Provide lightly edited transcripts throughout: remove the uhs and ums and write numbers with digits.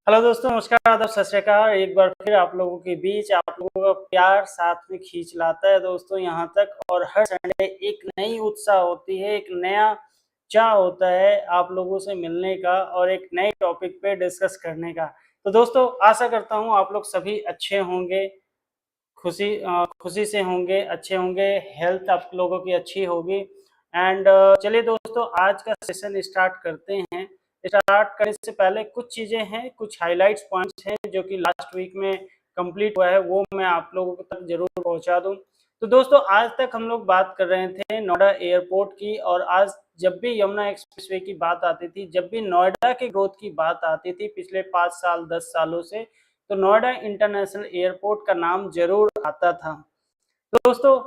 Hello दोस्तों, नमस्कार, आदाब, सत श्री अकाल। एक बार फिर आप लोगों के बीच आप लोगों का प्यार साथ में खींच लाता है दोस्तों यहाँ तक। और हर संडे एक नई उत्साह होती है, एक नया चाह होता है आप लोगों से मिलने का और एक नए टॉपिक पे डिस्कस करने का। तो दोस्तों, आशा करता हूँ आप लोग सभी अच्छे होंगे, खुशी से होंगे, अच्छे होंगे, हेल्थ आप लोगों की अच्छी होगी। एंड चलिए दोस्तों, आज का सेशन स्टार्ट करते हैं। स्टार्ट करने से पहले कुछ चीज़ें हैं, कुछ हाइलाइट्स पॉइंट्स हैं जो कि लास्ट वीक में कंप्लीट हुआ है, वो मैं आप लोगों तक जरूर पहुंचा दूं। तो दोस्तों, आज तक हम लोग बात कर रहे थे नोएडा एयरपोर्ट की। और आज जब भी यमुना एक्सप्रेसवे की बात आती थी, जब भी नोएडा के ग्रोथ की बात आती थी पिछले 5 साल 10 सालों से, तो नोएडा इंटरनेशनल एयरपोर्ट का नाम जरूर आता था। तो दोस्तों,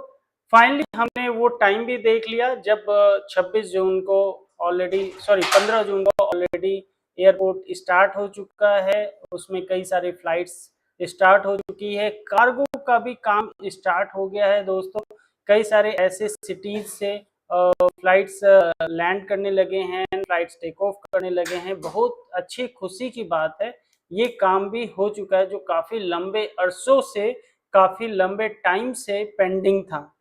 फाइनली हमने वो टाइम भी देख लिया जब 26 जून को ऑलरेडी, सॉरी 15 जून को ऑलरेडी एयरपोर्ट स्टार्ट हो चुका है। उसमें कई सारी फ्लाइट्स स्टार्ट हो चुकी है, कार्गो का भी काम स्टार्ट हो गया है दोस्तों। कई सारे ऐसे सिटीज से फ्लाइट्स लैंड करने लगे हैं, फ्लाइट्स टेक ऑफ करने लगे हैं। बहुत अच्छी खुशी की बात है, ये काम भी हो चुका है जो काफी लंबे अरसों से, काफी लंबे टाइम से पेंडिंग था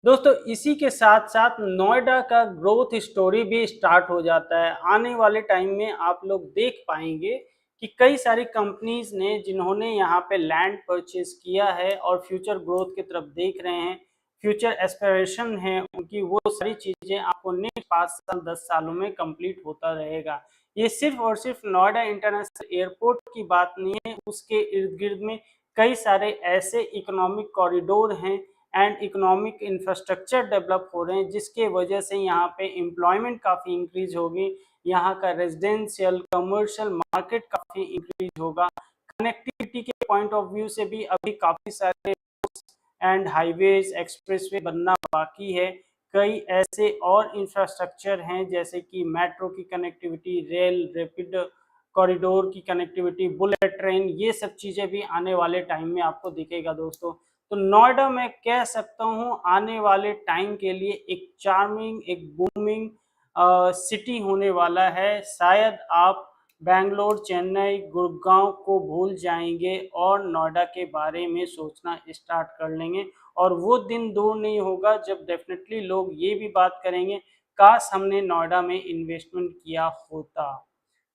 दोस्तों। इसी के साथ साथ नोएडा का ग्रोथ स्टोरी भी स्टार्ट हो जाता है। आने वाले टाइम में आप लोग देख पाएंगे कि कई सारी कंपनीज ने जिन्होंने यहाँ पे लैंड परचेज किया है और फ्यूचर ग्रोथ की तरफ देख रहे हैं, फ्यूचर एस्पिरेशन है उनकी, वो सारी चीजें आपको नेक्स्ट 5 साल 10 सालों में कंप्लीट होता रहेगा। ये सिर्फ और सिर्फ नोएडा इंटरनेशनल एयरपोर्ट की बात नहीं है, उसके इर्द गिर्द में कई सारे ऐसे इकोनॉमिक कॉरिडोर हैं एंड इकोनॉमिक इंफ्रास्ट्रक्चर डेवलप हो रहे हैं, जिसके वजह से यहाँ पे एम्प्लॉयमेंट काफ़ी इंक्रीज होगी, यहाँ का रेजिडेंशियल कमर्शियल मार्केट काफ़ी इंक्रीज होगा। कनेक्टिविटी के पॉइंट ऑफ व्यू से भी अभी काफ़ी सारे एंड हाईवेज एक्सप्रेसवे बनना बाकी है। कई ऐसे और इंफ्रास्ट्रक्चर हैं जैसे कि मेट्रो की कनेक्टिविटी, रेल रैपिड कॉरिडोर की कनेक्टिविटी, बुलेट ट्रेन, ये सब चीज़ें भी आने वाले टाइम में आपको दिखेगा दोस्तों। तो नोएडा मैं कह सकता हूँ आने वाले टाइम के लिए एक चार्मिंग, एक बूमिंग सिटी होने वाला है। शायद आप बेंगलोर, चेन्नई, गुड़गांव को भूल जाएंगे और नोएडा के बारे में सोचना स्टार्ट कर लेंगे। और वो दिन दूर नहीं होगा जब डेफिनेटली लोग ये भी बात करेंगे, काश हमने नोएडा में इन्वेस्टमेंट किया होता।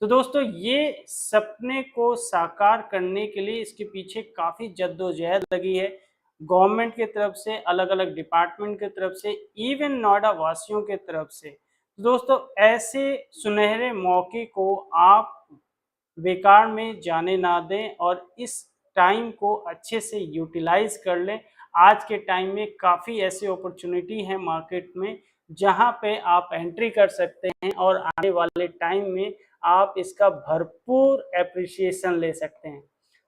तो दोस्तों, ये सपने को साकार करने के लिए इसके पीछे काफ़ी जद्दोजहद लगी है, गवर्नमेंट की तरफ से, अलग अलग डिपार्टमेंट की तरफ से, इवन नोएडा वासियों की तरफ से। तो दोस्तों, ऐसे सुनहरे मौके को आप बेकार में जाने ना दें और इस टाइम को अच्छे से यूटिलाइज कर लें। आज के टाइम में काफ़ी ऐसी अपॉर्चुनिटी है मार्केट में जहां पे आप एंट्री कर सकते हैं और आने वाले टाइम में आप इसका भरपूर एप्रिसिएशन ले सकते हैं।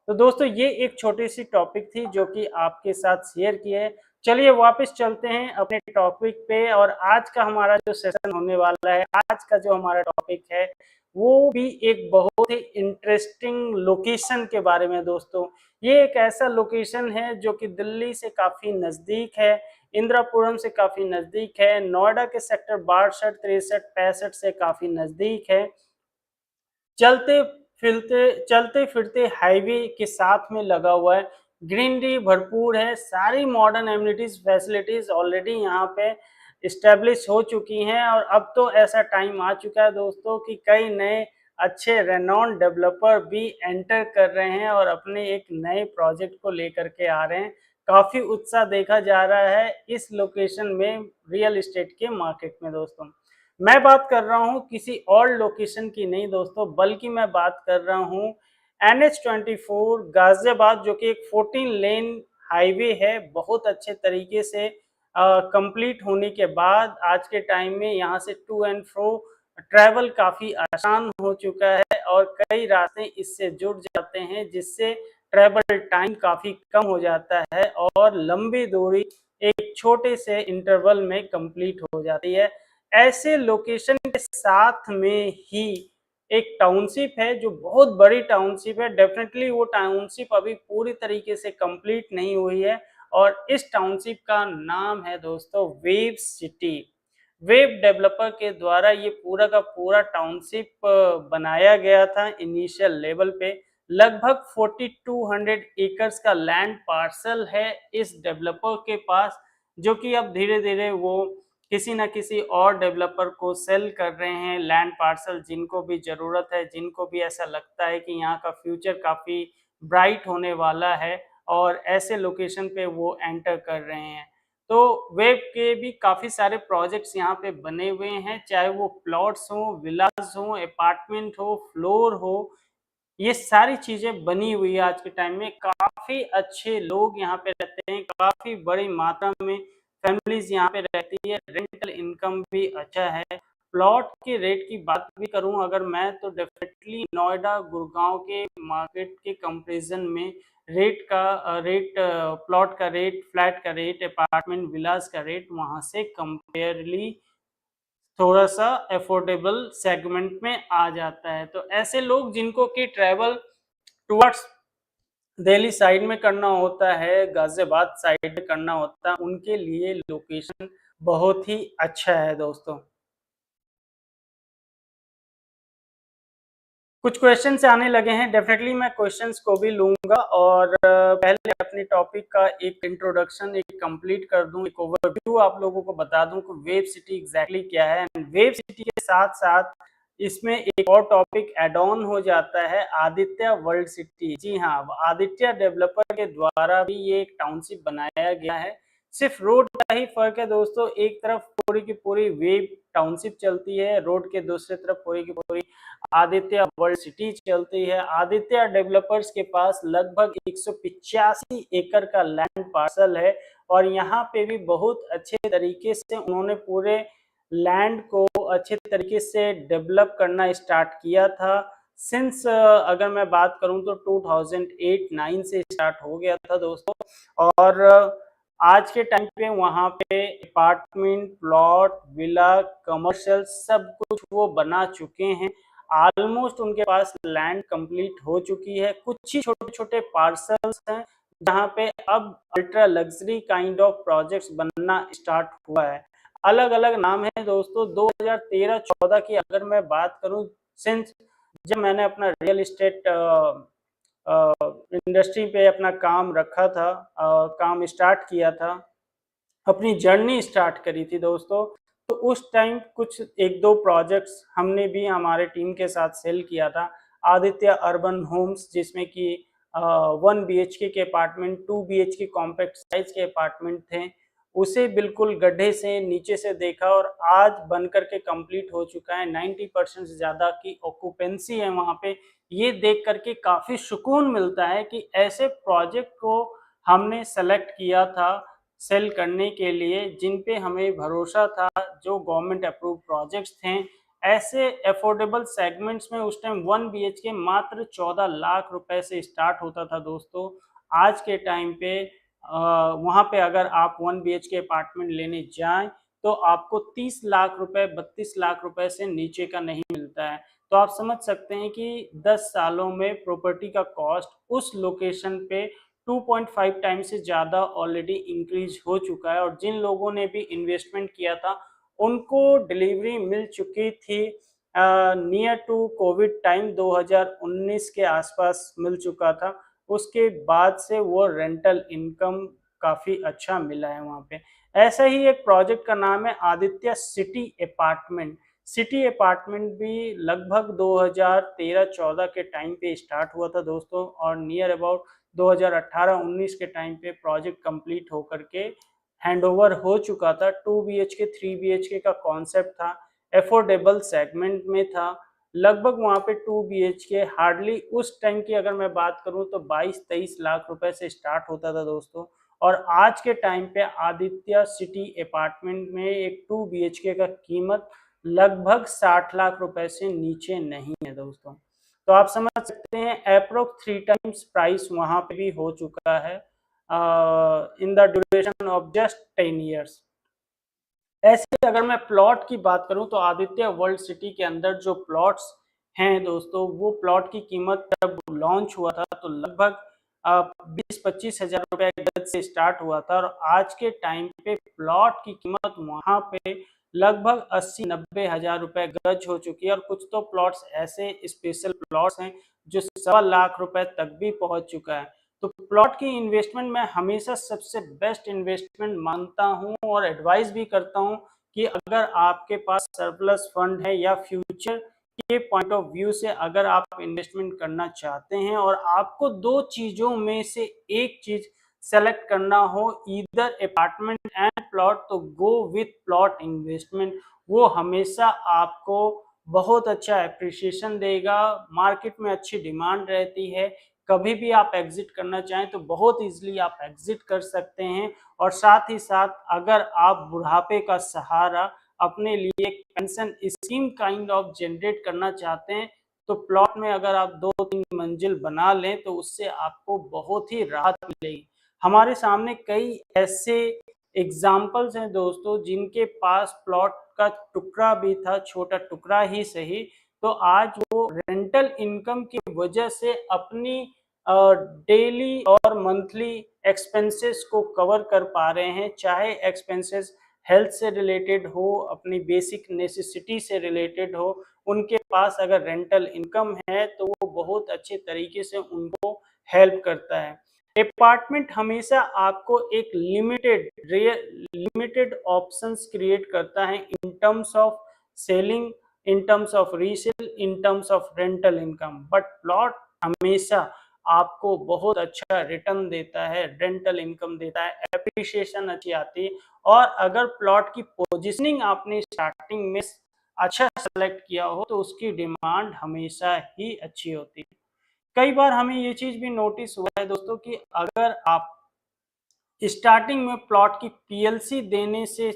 तो दोस्तों, ये एक छोटी सी टॉपिक थी जो कि आपके साथ शेयर किया है। चलिए वापस चलते हैं अपने टॉपिक पे। और आज का हमारा जो सेशन होने वाला है, आज का जो हमारा टॉपिक है, वो भी एक बहुत ही इंटरेस्टिंग लोकेशन के बारे में दोस्तों। ये एक ऐसा लोकेशन है जो कि दिल्ली से काफ़ी नज़दीक है, इंदिरापुरम से काफ़ी नज़दीक है, नोएडा के सेक्टर 62 63 65 से काफ़ी नज़दीक है। चलते फिरते हाईवे के साथ में लगा हुआ है, ग्रीनरी भरपूर है, सारी मॉडर्न एमिनिटीज फैसिलिटीज ऑलरेडी यहाँ पे इस्टेब्लिश हो चुकी हैं। और अब तो ऐसा टाइम आ चुका है दोस्तों कि कई नए अच्छे रेनॉन डेवलपर भी एंटर कर रहे हैं और अपने एक नए प्रोजेक्ट को लेकर के आ रहे हैं। काफ़ी उत्साह देखा जा रहा है इस लोकेशन में, रियल एस्टेट के मार्केट में दोस्तों। मैं बात कर रहा हूँ किसी और लोकेशन की नहीं दोस्तों, बल्कि मैं बात कर रहा हूँ NH24 गाजियाबाद, जो कि एक 14 लेन हाईवे है। बहुत अच्छे तरीके से कंप्लीट होने के बाद आज के टाइम में यहाँ से टू एंड फ्रो ट्रैवल काफ़ी आसान हो चुका है और कई रास्ते इससे जुड़ जाते हैं, जिससे ट्रैवल टाइम काफ़ी कम हो जाता है और लंबी दूरी एक छोटे से इंटरवल में कंप्लीट हो जाती है। ऐसे लोकेशन के साथ में ही एक टाउनशिप है जो बहुत बड़ी टाउनशिप है। डेफिनेटली वो टाउनशिप अभी पूरी तरीके से कंप्लीट नहीं हुई है और इस टाउनशिप का नाम है दोस्तों वेव सिटी। वेब डेवलपर के द्वारा ये पूरा का पूरा टाउनशिप बनाया गया था इनिशियल लेवल पे। लगभग 4200 एकर्स का लैंड पार्सल है इस डेवलपर के पास, जो कि अब धीरे-धीरे वो किसी न किसी और डेवलपर को सेल कर रहे हैं लैंड पार्सल, जिनको भी ज़रूरत है, जिनको भी ऐसा लगता है कि यहाँ का फ्यूचर काफ़ी ब्राइट होने वाला है और ऐसे लोकेशन पे वो एंटर कर रहे हैं। तो वेब के भी काफ़ी सारे प्रोजेक्ट्स यहाँ पे बने हुए हैं, चाहे वो प्लॉट्स हों, विलास हों, अपार्टमेंट हो, फ्लोर हो, ये सारी चीज़ें बनी हुई है आज के टाइम में। काफ़ी अच्छे लोग यहाँ पे रहते हैं, काफ़ी बड़ी मात्रा में फैमिलीज़ यहाँ पे रहती है, रेंटल इनकम भी अच्छा है। प्लॉट के रेट की बात भी करूँ अगर मैं, तो डेफ़िनेटली नोएडा, गुड़गाँव के मार्केट के कंपैरिज़न में प्लॉट का रेट, फ्लैट का रेट, अपार्टमेंट, विलास का रेट वहाँ से कंपेयरली थोड़ा-सा अफोर्डेबल सेगमेंट में आ जाता है। तो ऐसे लोग जिनको कि ट्रैवल टुवर्ड्स दिल्ली साइड में करना होता है, गाज़ियाबाद साइड में करना होता है, उनके लिए लोकेशन बहुत ही अच्छा है दोस्तों। कुछ क्वेश्चंस आने लगे हैं, डेफिनेटली मैं क्वेश्चंस को भी लूँगा और पहले अपनी टॉपिक का एक इंट्रोडक्शन एक कंप्लीट कर दूँ, एक ओवरव्यू आप लोगों को बता दूँ कि वेब सिटी एग्ज़ैक्टली क्या है। एंड वेब सिटी के साथ-साथ इसमें एक और टॉपिक ऐड ऑन हो जाता है, आदित्य वर्ल्ड सिटी। जी हाँ, आदित्य डेवलपर के द्वारा भी ये एक टाउनशिप बनाया गया है। सिर्फ रोड का ही फ़र्क है दोस्तों, एक तरफ पूरी की पूरी वेब टाउनशिप चलती है, रोड के दूसरी तरफ पूरी की पूरी आदित्य वर्ल्ड सिटी चलती है। आदित्य डेवलपर्स के पास लगभग 185 एकड़ का लैंड पार्सल है और यहाँ पे भी बहुत अच्छे तरीके से उन्होंने पूरे लैंड को अच्छे तरीके से डेवलप करना स्टार्ट किया था। सिंस अगर मैं बात करूं तो 2008-9 से स्टार्ट हो गया था दोस्तों। और आज के टाइम पे वहाँ पे अपार्टमेंट, प्लॉट, विला, कमर्शियल सब कुछ वो बना चुके हैं। ऑलमोस्ट उनके पास लैंड कंप्लीट हो चुकी है। कुछ ही छोटे-छोटे पार्सल्स हैं जहाँ पे अब ultra luxury kind of projects बनना स्टार्ट हुआ है। अलग-अलग नाम है दोस्तों। 2013-14 की अगर मैं बात करूँ, सिंस जब मैंने अपना रियल एस्टेट इंडस्ट्री पे अपना काम रखा था, काम स्टार्ट किया था, अपनी जर्नी स्टार्ट करी थी दोस्तों, तो उस टाइम कुछ 1-2 प्रोजेक्ट्स हमने भी हमारे टीम के साथ सेल किया था। आदित्य अर्बन होम्स, जिसमें कि 1 बीएचके के अपार्टमेंट, 2 बीएचके कॉम्पैक्ट साइज के अपार्टमेंट थे। उसे बिल्कुल गड्ढे से नीचे से देखा और आज बन कर के कंप्लीट हो चुका है। 90% से ज़्यादा की ऑक्यूपेंसी है वहाँ पे। ये देख कर के काफ़ी सुकून मिलता है कि ऐसे प्रोजेक्ट को हमने सेलेक्ट किया था सेल करने के लिए, जिन पे हमें भरोसा था, जो गवर्नमेंट अप्रूव प्रोजेक्ट्स थे। ऐसे अफोर्डेबल सेगमेंट्स में उस टाइम 1 बीएचके मात्र 14 लाख रुपए से स्टार्ट होता था दोस्तों। आज के टाइम पे वहाँ पे अगर आप 1 बीएचके अपार्टमेंट लेने जाएँ, तो आपको 30 लाख रुपए, 32 लाख रुपए से नीचे का नहीं मिलता है। तो आप समझ सकते हैं कि 10 सालों में प्रॉपर्टी का कॉस्ट उस लोकेशन पे 2.5 टाइम से ज़्यादा ऑलरेडी इंक्रीज हो चुका है। और जिन लोगों ने भी इन्वेस्टमेंट किया था, उनको डिलीवरी मिल चुकी थी नियर टू कोविड टाइम 2019 के आसपास मिल चुका था। उसके बाद से वो रेंटल इनकम काफ़ी अच्छा मिला है वहाँ पे। ऐसा ही एक प्रोजेक्ट का नाम है Aditya city apartment. City apartment भी लगभग 2013-14 के टाइम पे स्टार्ट हुआ था दोस्तों और नियर अबाउट 2018-19 के टाइम पे प्रोजेक्ट कंप्लीट होकर के हैंडओवर हो चुका था। 2 बीएचके 3 बीएचके का कॉन्सेप्ट था, अफोर्डेबल सेगमेंट में था। लगभग वहाँ पे 2 बीएचके हार्डली उस टाइम की अगर मैं बात करूँ तो 22-23 लाख रुपए से स्टार्ट होता था दोस्तों। और आज के टाइम पे आदित्य सिटी अपार्टमेंट में एक 2 बीएचके का कीमत लगभग 60 लाख रुपए से नीचे नहीं है दोस्तों। तो आप समझ सकते हैं अप्रोक्स 3 टाइम्स प्राइस वहाँ पे भी हो चुका है in the duration of just 10 years. ऐसे अगर मैं प्लॉट की बात करूं तो आदित्य वर्ल्ड सिटी के अंदर जो प्लॉट्स हैं दोस्तों, वो प्लॉट की कीमत जब लॉन्च हुआ था तो लगभग 20-25 हजार रुपए गज से स्टार्ट हुआ था और आज के टाइम पे प्लॉट की कीमत वहां पे लगभग 80-90 हजार रुपए गज हो चुकी है, और कुछ तो प्लॉट्स ऐसे स्पेशल प्लॉट्स हैं जो 1.25 लाख रुपए तक भी पहुंच चुका है। तो प्लॉट की इन्वेस्टमेंट मैं हमेशा सबसे बेस्ट इन्वेस्टमेंट मानता हूं और एडवाइस भी करता हूं कि अगर आपके पास सरप्लस फंड है या फ्यूचर के पॉइंट ऑफ व्यू से अगर आप इन्वेस्टमेंट करना चाहते हैं और आपको दो चीजों में से एक चीज सेलेक्ट करना हो, ईदर अपार्टमेंट एंड प्लॉट, तो गो विथ प्लॉट इन्वेस्टमेंट। वो हमेशा आपको बहुत अच्छा एप्रिसिएशन देगा, मार्केट में अच्छी डिमांड रहती है, कभी भी आप एग्जिट करना चाहें तो बहुत इजीली आप एग्जिट कर सकते हैं। और साथ ही साथ अगर आप बुढ़ापे का सहारा अपने लिए एक pension scheme kind of generate करना चाहते हैं, तो प्लॉट में अगर आप 2-3 मंजिल बना लें तो उससे आपको बहुत ही राहत मिलेगी। हमारे सामने कई ऐसे एग्जाम्पल्स हैं दोस्तों जिनके पास प्लॉट का टुकड़ा भी था, छोटा टुकड़ा ही सही, तो आज वो रेंटल इनकम की वजह से अपनी डेली और मंथली एक्सपेंसेस को कवर कर पा रहे हैं, चाहे एक्सपेंसेस हेल्थ से रिलेटेड हो, अपनी बेसिक नेसेसिटी से रिलेटेड हो। उनके पास अगर रेंटल इनकम है तो वो बहुत अच्छे तरीके से उनको हेल्प करता है। अपार्टमेंट हमेशा आपको एक लिमिटेड ऑप्शंस क्रिएट करता है इन terms of selling, in terms of resale, in terms of rental income, but plot हमेशा आपको बहुत अच्छा रिटर्न देता है, रेंटल इनकम देता है, एप्रिसिएशन अच्छी आती है। और अगर प्लॉट की पोजीशनिंग आपने स्टार्टिंग में अच्छा सेलेक्ट किया हो तो उसकी डिमांड हमेशा ही अच्छी होती है। कई बार हमें ये चीज भी नोटिस हुआ है दोस्तों कि अगर आप स्टार्टिंग में प्लॉट की पीएलसी देने से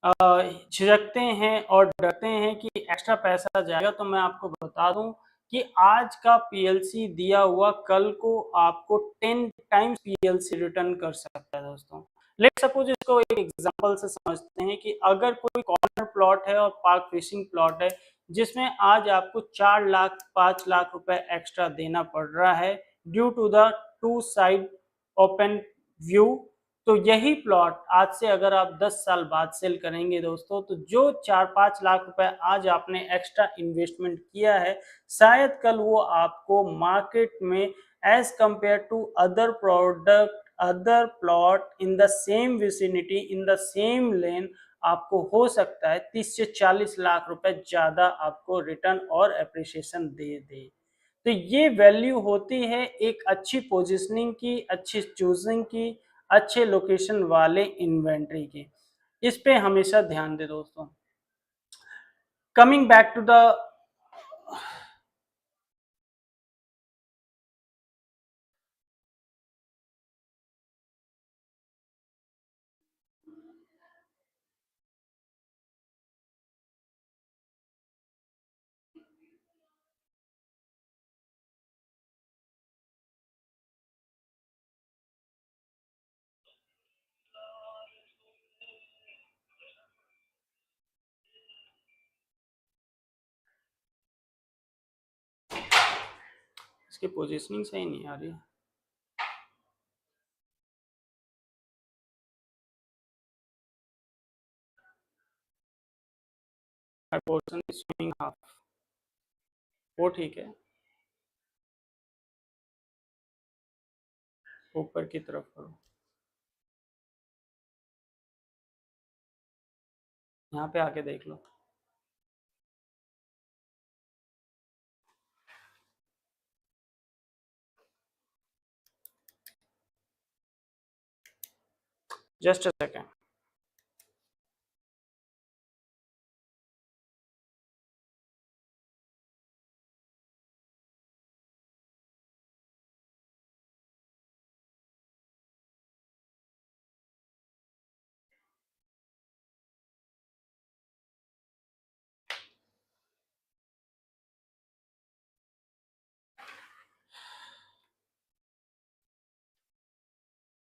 झिझकते हैं और डरते हैं कि एक्स्ट्रा पैसा जाएगा, तो मैं आपको बता दूं कि आज का पीएलसी दिया हुआ कल को आपको 10 टाइम्स पीएलसी रिटर्न कर सकता है दोस्तों। लेट सपोज इसको एक एग्जांपल से समझते हैं कि अगर कोई कॉर्नर प्लॉट है और पार्क फेसिंग प्लॉट है जिसमें आज आपको 4 लाख 5 लाख रुपए एक्स्ट्रा देना पड़ रहा है due to the two side open view, तो यही प्लॉट आज से अगर आप 10 साल बाद सेल करेंगे दोस्तों, तो जो 4-5 लाख रुपए आज आपने एक्स्ट्रा इन्वेस्टमेंट किया है, शायद कल वो आपको मार्केट में as compare to other product, other plot in the same vicinity, in the same lane, आपको हो सकता है 30 से 40 लाख रुपए ज्यादा आपको रिटर्न और एप्रिसिएशन दे दे। तो ये वैल्यू होती है एक अच्छी पोजीशनिंग की, अच्छी चूजिंग की, अच्छे लोकेशन वाले इन्वेंट्री की। इस पे हमेशा ध्यान दे दोस्तों। कमिंग बैक टू द इसकी पोजीशनिंग सही नहीं आ रही है। पोर्शन इज स्विंग हाफ, वो ठीक है, ऊपर की तरफ करो, यहाँ पे आके देख लो। Just a second.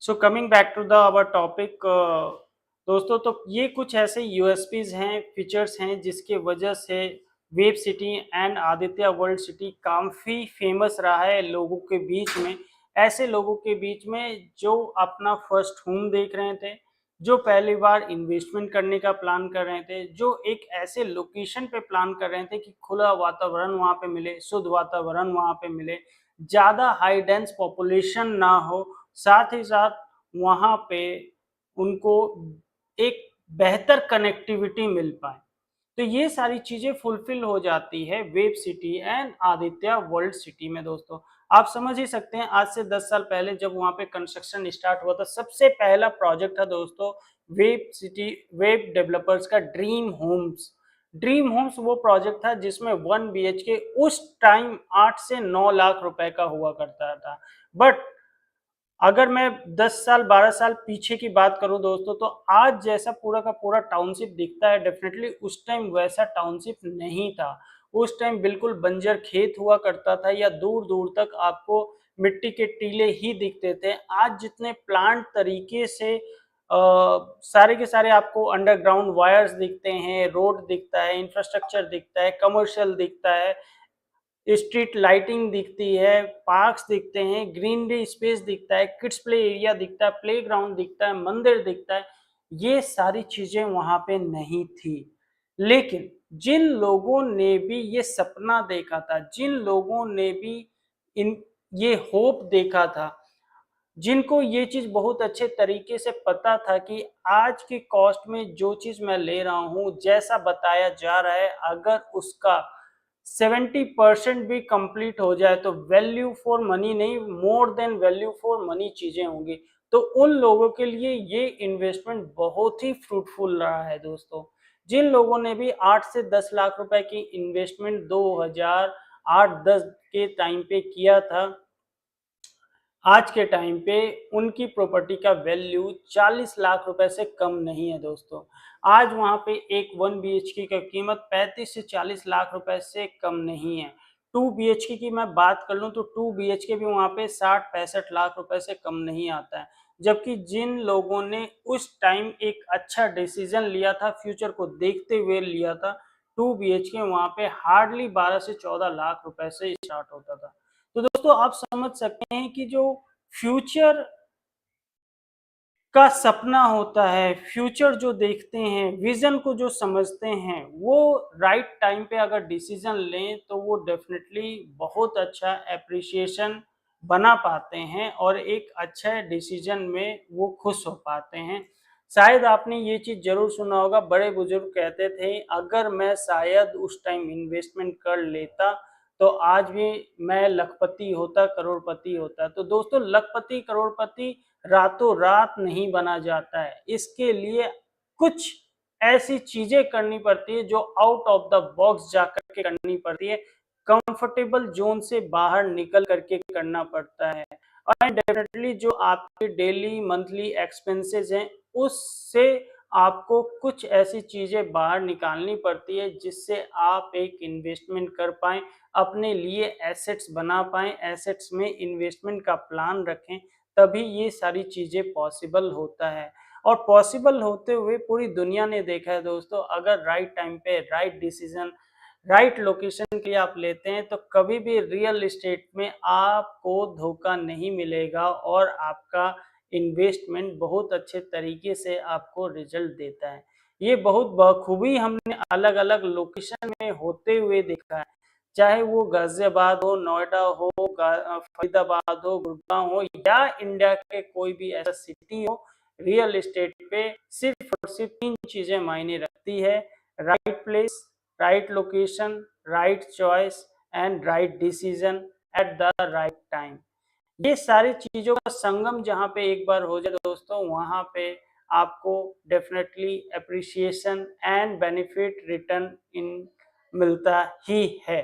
So coming back to the our topic दोस्तों, तो ये कुछ ऐसे यूएसपीज हैं, फीचर्स हैं जिसके वजह से web city and Aditya world city काफ़ी फेमस रहा है लोगों के बीच में। ऐसे लोगों के बीच में जो अपना फर्स्ट होम देख रहे थे, जो पहली बार इन्वेस्टमेंट करने का प्लान कर रहे थे, जो एक ऐसे लोकेशन पे प्लान कर रहे थे कि खुला वातावरण वहाँ पे मिले, शुद्ध वातावरण वहाँ पे मिले, ज़्यादा हाई डेंस पॉपुलेशन ना हो, साथ ही साथ वहाँ पे उनको एक बेहतर कनेक्टिविटी मिल पाए। तो ये सारी चीजें फुलफिल हो जाती है web city and Aditya world city में दोस्तों। आप समझ ही सकते हैं आज से 10 साल पहले जब वहां पे कंस्ट्रक्शन स्टार्ट हुआ था, सबसे पहला प्रोजेक्ट था दोस्तों वेब सिटी, वेब डेवलपर्स का ड्रीम होम्स। ड्रीम होम्स वो प्रोजेक्ट था जिसमें 1 BHK उस टाइम 8 से 9 लाख रुपए का हुआ करता था। बट अगर मैं 10 साल 12 साल पीछे की बात करूं दोस्तों, तो आज जैसा पूरा का पूरा टाउनशिप दिखता है, डेफिनेटली उस टाइम वैसा टाउनशिप नहीं था। उस टाइम बिल्कुल बंजर खेत हुआ करता था या दूर दूर तक आपको मिट्टी के टीले ही दिखते थे। आज जितने प्लांट तरीके से सारे के सारे आपको अंडरग्राउंड वायर्स दिखते हैं, रोड दिखता है, इंफ्रास्ट्रक्चर दिखता है, कमर्शियल दिखता है, स्ट्रीट लाइटिंग दिखती है, पार्क्स दिखते हैं, ग्रीनरी स्पेस दिखता है, किड्स प्ले एरिया दिखता है, प्लेग्राउंड दिखता है, मंदिर दिखता है। ये सारी चीजें वहां पे नहीं थी। लेकिन जिन लोगों ने भी ये सपना देखा था, जिन लोगों ने भी इन ये होप देखा था, जिनको ये चीज बहुत अच्छे तरीके से पता था कि आज की कॉस्ट में जो चीज मैं ले रहा हूं, जैसा बताया जा रहा है, अगर उसका 70% भी कंप्लीट हो जाए तो वैल्यू फॉर मनी नहीं, more than value for money चीजें होंगी। तो उन लोगों के लिए ये इन्वेस्टमेंट बहुत ही फ्रूटफुल रहा है दोस्तों। जिन लोगों ने भी 8 से 10 लाख रुपए की इन्वेस्टमेंट 2008-10 के टाइम पे किया था, आज के टाइम पे उनकी प्रॉपर्टी का वैल्यू 40 लाख रुपए से कम नहीं है दोस्तों। आज वहां पे एक 1 BHK का कीमत 35 से 40 लाख रुपए से कम नहीं है। 2 BHK की मैं बात कर लूं तो 2 BHK भी वहां पे 60-65 लाख रुपए से कम नहीं आता है। जबकि जिन लोगों ने उस टाइम एक अच्छा डिसीजन लिया था, फ्यूचर को देखते हुए लिया था, 2 BHK वहां पे हार्डली 12 से 14 लाख रुपए से स्टार्ट होता था। तो दोस्तों आप समझ सकते हैं कि जो फ्यूचर का सपना होता है, फ्यूचर जो देखते हैं, विजन को जो समझते हैं, वो राइट टाइम पे अगर डिसीजन लें तो वो डेफिनेटली बहुत अच्छा एप्रिसिएशन बना पाते हैं और एक अच्छा डिसीजन में वो खुश हो पाते हैं। शायद आपने ये चीज जरूर सुना होगा, बड़े बुजुर्ग कहते थे अगर मैं शायद उस टाइम इन्वेस्टमेंट कर लेता तो आज भी मैं लखपति होता, करोड़पति होता। तो दोस्तों लखपति करोड़पति रातों रात नहीं बना जाता है। इसके लिए कुछ ऐसी चीजें करनी पड़ती है जो आउट ऑफ द बॉक्स जाकर के करनी पड़ती है, कंफर्टेबल जोन से बाहर निकल करके करना पड़ता है। और डेफिनेटली जो आपके डेली मंथली एक्सपेंसेस हैं उससे आपको कुछ ऐसी चीजें बाहर निकालनी पड़ती है जिससे आप एक इन्वेस्टमेंट कर पाए, अपने लिए एसेट्स बना पाए, एसेट्स में इन्वेस्टमेंट का प्लान रखें, तभी ये सारी चीजें पॉसिबल होता है। और पॉसिबल होते हुए पूरी दुनिया ने देखा है दोस्तों, अगर राइट टाइम पे राइट डिसीजन, राइट लोकेशन के लिए आप लेते हैं तो कभी भी रियल एस्टेट में आपको धोखा नहीं मिलेगा और आपका इन्वेस्टमेंट बहुत अच्छे तरीके से आपको रिजल्ट देता है। ये बहुत बखूबी हमने अलग अलग लोकेशन में होते हुए देखा है, चाहे वो गाजियाबाद हो, नोएडा हो, फरीदाबाद हो, गुड़गांव हो या इंडिया के कोई भी ऐसा सिटी हो, रियल एस्टेट पे सिर्फ और सिर्फ 3 चीजें मायने रखती है: right place, right location, right choice and right decision at the right time. ये सारी चीजों का संगम जहाँ पे एक बार हो जाए दोस्तों, वहां पे आपको definitely appreciation and benefit return in मिलता ही है।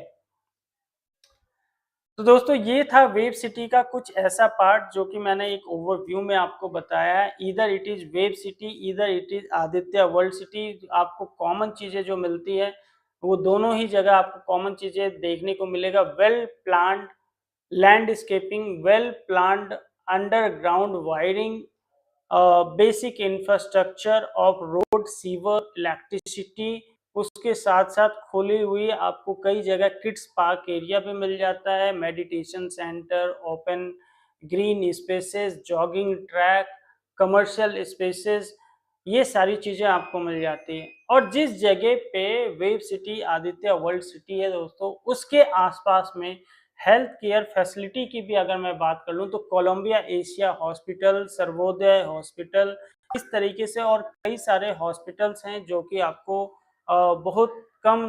तो दोस्तों ये था वेब सिटी का कुछ ऐसा पार्ट जो कि मैंने एक ओवरव्यू में आपको बताया है। Either it is web city, either it is Aditya world city. आपको कॉमन चीजें जो मिलती है वो दोनों ही जगह आपको कॉमन चीजें देखने को मिलेगा: well planned landscaping, well planned underground wiring, basic infrastructure of road, sewer, electricity. उसके साथ साथ खुली हुई आपको कई जगह किड्स पार्क एरिया भी मिल जाता है, meditation centre, open green spaces, jogging track, commercial spaces, ये सारी चीज़ें आपको मिल जाती हैं। और जिस जगह पे wave city Aditya world city है दोस्तों, उसके आसपास में हेल्थ केयर फैसिलिटी की भी अगर मैं बात कर लूँ तो Columbia Asia hospital, Sarvodaya hospital, इस तरीके से और कई सारे हॉस्पिटल्स हैं जो कि आपको बहुत कम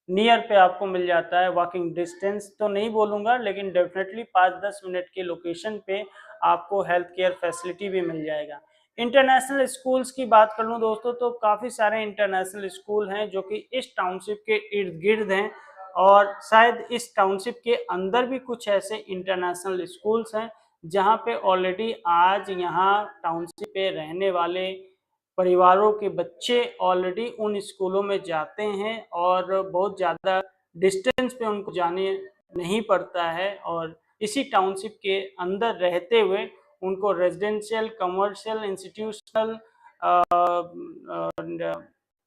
नियर पे आपको मिल जाता है। वॉकिंग डिस्टेंस तो नहीं बोलूँगा, लेकिन डेफिनेटली 5-10 मिनट के लोकेशन पे आपको हेल्थ केयर फैसिलिटी भी मिल जाएगा। इंटरनेशनल स्कूल्स की बात कर लूँ दोस्तों, तो काफ़ी सारे इंटरनेशनल स्कूल हैं जो कि इस टाउनशिप के इर्द-गिर्द हैं, और शायद इस टाउनशिप के अंदर भी कुछ ऐसे इंटरनेशनल स्कूल्स हैं, जहाँ पे ऑलरेडी आज यहाँ टाउनशिप पे रहने वाले परिवारों के बच्चे ऑलरेडी उन स्कूलों में जाते हैं, और बहुत ज़्यादा डिस्टेंस पे उनको जाने नहीं पड़ता है, और इसी टाउनशिप के अंदर रहते हुए उनको residential, commercial, institutional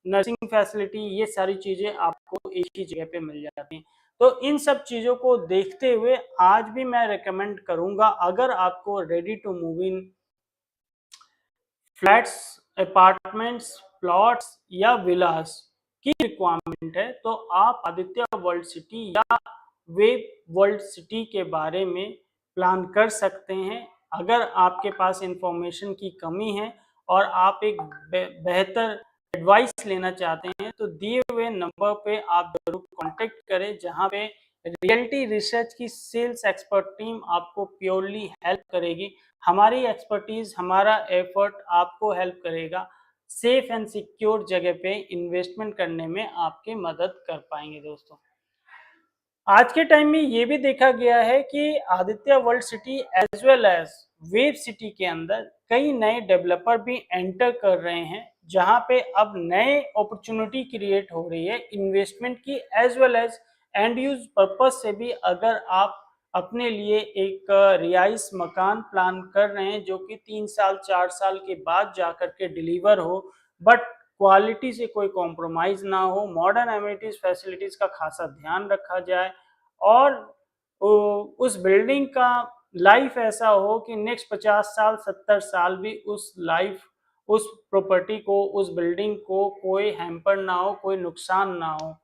nursing facility, ये सारी चीज़ें आपको एक ही जगह पे मिल जाती हैं। तो इन सब चीज़ों को देखते हुए आज भी मैं रिकमेंड करूँगा, अगर आपको ready to move in flats, apartments, plots या विलास की रिक्वायरमेंट है, तो आप आदित्य वर्ल्ड सिटी या वेब वर्ल्ड सिटी के बारे में प्लान कर सकते हैं। अगर आपके पास इंफॉर्मेशन की कमी है और आप एक बेहतर एडवाइस लेना चाहते हैं, तो दिए हुए नंबर पे आप जरूर कांटेक्ट करें, जहां पे रियलिटी रिसर्च की सेल्स एक्सपर्ट टीम आपको प्योरली हेल्प करेगी। हमारी एक्सपर्टीज, हमारा एफर्ट आपको हेल्प करेगा सेफ एंड सिक्योर जगह पे इन्वेस्टमेंट करने में आपकी मदद कर पाएंगे दोस्तों। आज के टाइम में ये भी देखा गया है कि Aditya world city as well as wave city के अंदर कई नए डेवलपर भी एंटर कर रहे हैं, जहां पे अब नए अपॉर्चुनिटी क्रिएट हो रही है इन्वेस्टमेंट की, as well as end use purpose से भी। अगर आप अपने लिए एक रिहाइश मकान प्लान कर रहे हैं जो कि 3 साल 4 साल के बाद जाकर के डिलीवर हो, बट क्वालिटी से कोई कॉम्प्रोमाइज ना हो, मॉडर्न एमिनिटीज फैसिलिटीज का खासा ध्यान रखा जाए, और उस बिल्डिंग का लाइफ ऐसा हो कि नेक्स्ट 50 साल 70 साल भी उस लाइफ, उस प्रॉपर्टी को, उस बिल्डिंग को कोई हैम्पर ना हो, कोई नुकसान ना हो।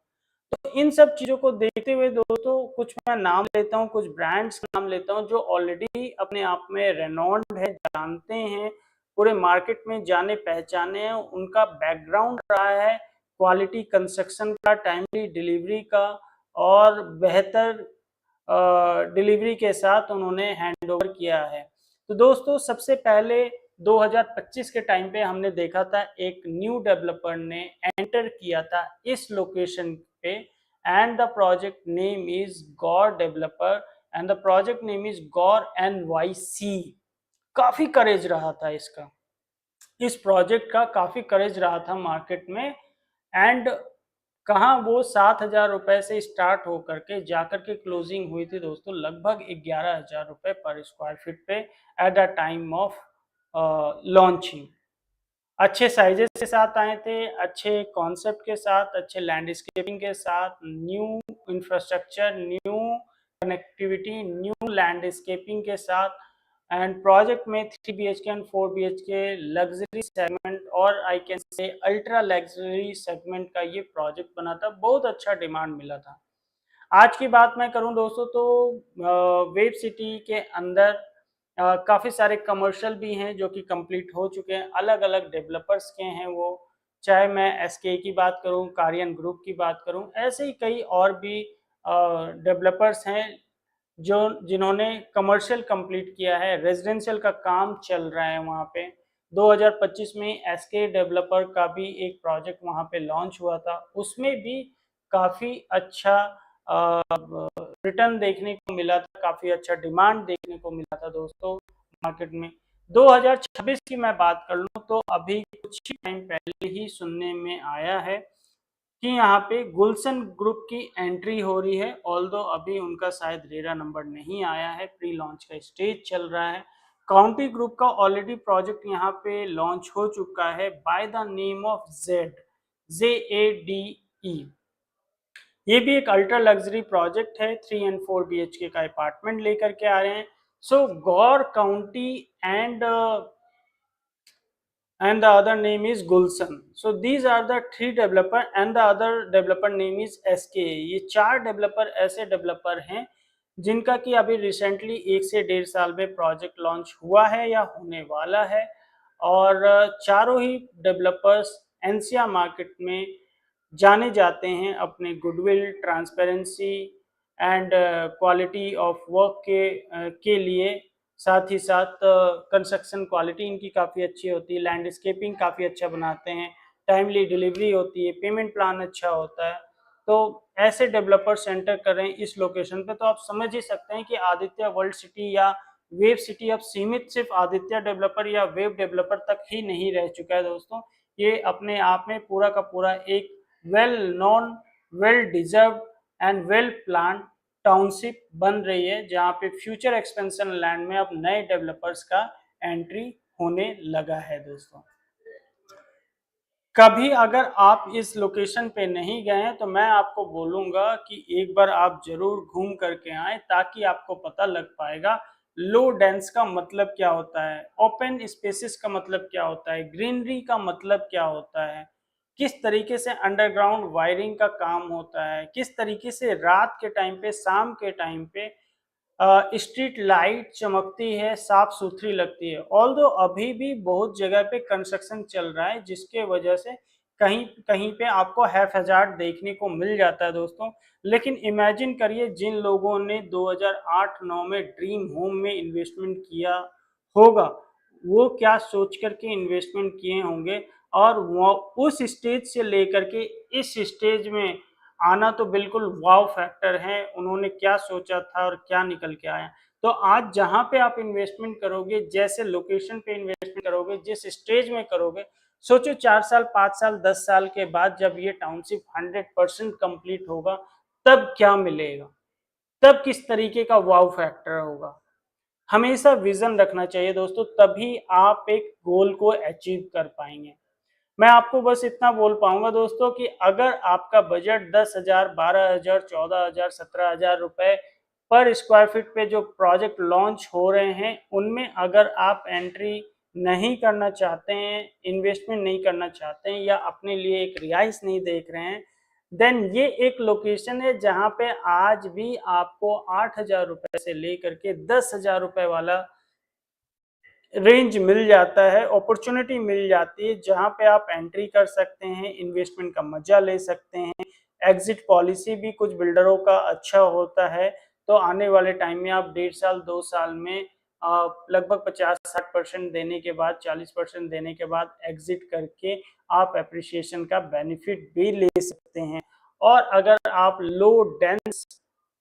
तो इन सब चीज़ों को देखते हुए दोस्तों, कुछ मैं नाम लेता हूँ, कुछ ब्रांड्स नाम लेता हूँ जो ऑलरेडी अपने आप में रेनॉन्ड है, जानते हैं, पूरे मार्केट में जाने पहचाने हैं, उनका बैकग्राउंड रहा है क्वालिटी कंस्ट्रक्शन का, टाइमली डिलीवरी का, और बेहतर डिलीवरी के साथ उन्होंने हैंडओवर किया है। तो दोस्तों, सबसे पहले 2025 के टाइम पे हमने देखा था एक न्यू डेवलपर ने एंटर किया था इस लोकेशन पे, and the project name is Gaur developer, and the project name is Gaur NYC। काफी करेज रहा था इसका, इस प्रोजेक्ट का काफी करेज रहा था मार्केट में, एंड कहाँ वो 7,000 रुपए से स्टार्ट होकर के जाकर के क्लोजिंग हुई थी दोस्तों लगभग 11,000 रुपए पर स्क्वायर फीट पे at the time of launching. अच्छे साइजेस के साथ आए थे, अच्छे कॉन्सेप्ट के साथ, अच्छे लैंडस्केपिंग के साथ, new infrastructure, new connectivity, new landscaping के साथ, एंड प्रोजेक्ट में 3 BHK and 4 BHK luxury segment, और I can say ultra luxury segment का ये प्रोजेक्ट बना था। बहुत अच्छा डिमांड मिला था। आज की बात मैं करूं दोस्तों, तो वेब सिटी के अंदर काफ़ी सारे कमर्शियल भी हैं जो कि कंप्लीट हो चुके हैं, अलग अलग डेवलपर्स के हैं वो, चाहे मैं SK की बात करूं, कारियन ग्रुप की बात करूं, ऐसे ही कई और भी डेवलपर्स हैं जो जिन्होंने कमर्शियल कंप्लीट किया है। रेजिडेंशियल का काम चल रहा है वहाँ पे। 2025 में SK डेवलपर का भी एक प्रोजेक्ट वहाँ पे लॉन्च हुआ था, उसमें भी काफ़ी अच्छा रिटर्न देखने को मिला था, काफ़ी अच्छा डिमांड देखने को मिला था दोस्तों मार्केट में। 2026 की मैं बात कर लूँ तो अभी कुछ ही टाइम पहले ही सुनने में आया है कि यहाँ पे गुलशन ग्रुप की एंट्री हो रही है, ऑल्दो अभी उनका शायद रेरा नंबर नहीं आया है, प्री लॉन्च का स्टेज चल रहा है। काउंटी ग्रुप का ऑलरेडी प्रोजेक्ट यहाँ पे लॉन्च हो चुका है by the name of ZADE। ये भी एक अल्ट्रा लग्जरी प्रोजेक्ट है, 3 एंड 4 BHK का अपार्टमेंट लेकर के आ रहे हैं। So Gaur county and and the other name is Gulshan. So these are the 3 developer and the other developer name is SKA. ये 4 डेवलपर ऐसे डेवलपर हैं जिनका कि अभी रिसेंटली 1 से 1.5 साल में प्रोजेक्ट लॉन्च हुआ है या होने वाला है, और चारों ही डेवलपर्स एनसीआर मार्केट में जाने जाते हैं अपने goodwill, transparency and quality of work के लिए। साथ ही साथ कंस्ट्रक्शन क्वालिटी इनकी काफ़ी अच्छी होती है, लैंडस्केपिंग काफ़ी अच्छा बनाते हैं, टाइमली डिलीवरी होती है, पेमेंट प्लान अच्छा होता है। तो ऐसे डेवलपर सेंटर कर रहे हैं इस लोकेशन पे, तो आप समझ ही सकते हैं कि आदित्य वर्ल्ड सिटी या वेब सिटी अब सीमित सिर्फ आदित्य डेवलपर या वेब डेवलपर तक ही नहीं रह चुका है दोस्तों। ये अपने आप में पूरा का पूरा एक well known, well deserve and well plan township बन रही है, जहां पे फ्यूचर एक्सपेंशन लैंड में अब नए डेवलपर्स का एंट्री होने लगा है दोस्तों। कभी अगर आप इस लोकेशन पे नहीं गए हैं तो मैं आपको बोलूंगा कि एक बार आप जरूर घूम करके आए, ताकि आपको पता लग पाएगा लो डेंस का मतलब क्या होता है, ओपन स्पेसेस का मतलब क्या होता है, ग्रीनरी का मतलब क्या होता है, किस तरीके से अंडरग्राउंड वायरिंग का काम होता है, किस तरीके से रात के टाइम पे, शाम के टाइम पे स्ट्रीट लाइट चमकती है, साफ सुथरी लगती है। ऑल्दो अभी भी बहुत जगह पे कंस्ट्रक्शन चल रहा है, जिसके वजह से कहीं कहीं पे आपको हैफेजार्ड देखने को मिल जाता है दोस्तों। लेकिन इमेजिन करिए जिन लोगों ने 2008-9 में ड्रीम होम में इन्वेस्टमेंट किया होगा, वो क्या सोच करके इन्वेस्टमेंट किए होंगे, और वो उस स्टेज से लेकर के इस स्टेज में आना तो बिल्कुल वाव फैक्टर है। उन्होंने क्या सोचा था और क्या निकल के आया। तो आज जहां पे आप इन्वेस्टमेंट करोगे, जैसे लोकेशन पे इन्वेस्टमेंट करोगे, जिस स्टेज में करोगे, सोचो 4 साल, 5 साल, 10 साल के बाद जब ये टाउनशिप 100% कंप्लीट होगा, तब क्या मिलेगा, तब किस तरीके का वाव फैक्टर होगा। हमेशा विजन रखना चाहिए दोस्तों, तभी आप एक गोल को अचीव कर पाएंगे। मैं आपको बस इतना बोल पाऊंगा दोस्तों कि अगर आपका बजट 10,000, 12,000, 14,000, 17,000 रुपए पर स्क्वायर फीट पे जो प्रोजेक्ट लॉन्च हो रहे हैं, उनमें अगर आप एंट्री नहीं करना चाहते हैं, इन्वेस्टमेंट नहीं करना चाहते हैं, या अपने लिए एक रिहाइश नहीं देख रहे हैं, देन ये एक लोकेशन है जहां पे आज भी आपको 8,000 रुपए से लेकर के 10,000 रुपए वाला रेंज मिल जाता है, अपॉर्चुनिटी मिल जाती है, जहां पे आप एंट्री कर सकते हैं, इन्वेस्टमेंट का मजा ले सकते हैं। एग्जिट पॉलिसी भी कुछ बिल्डरों का अच्छा होता है, तो आने वाले टाइम में आप 1.5 साल 2 साल में लगभग 50-60% देने के बाद, 40% देने के बाद एग्जिट करके आप एप्रिसिएशन का बेनिफिट भी ले सकते हैं। और अगर आप लो डेंस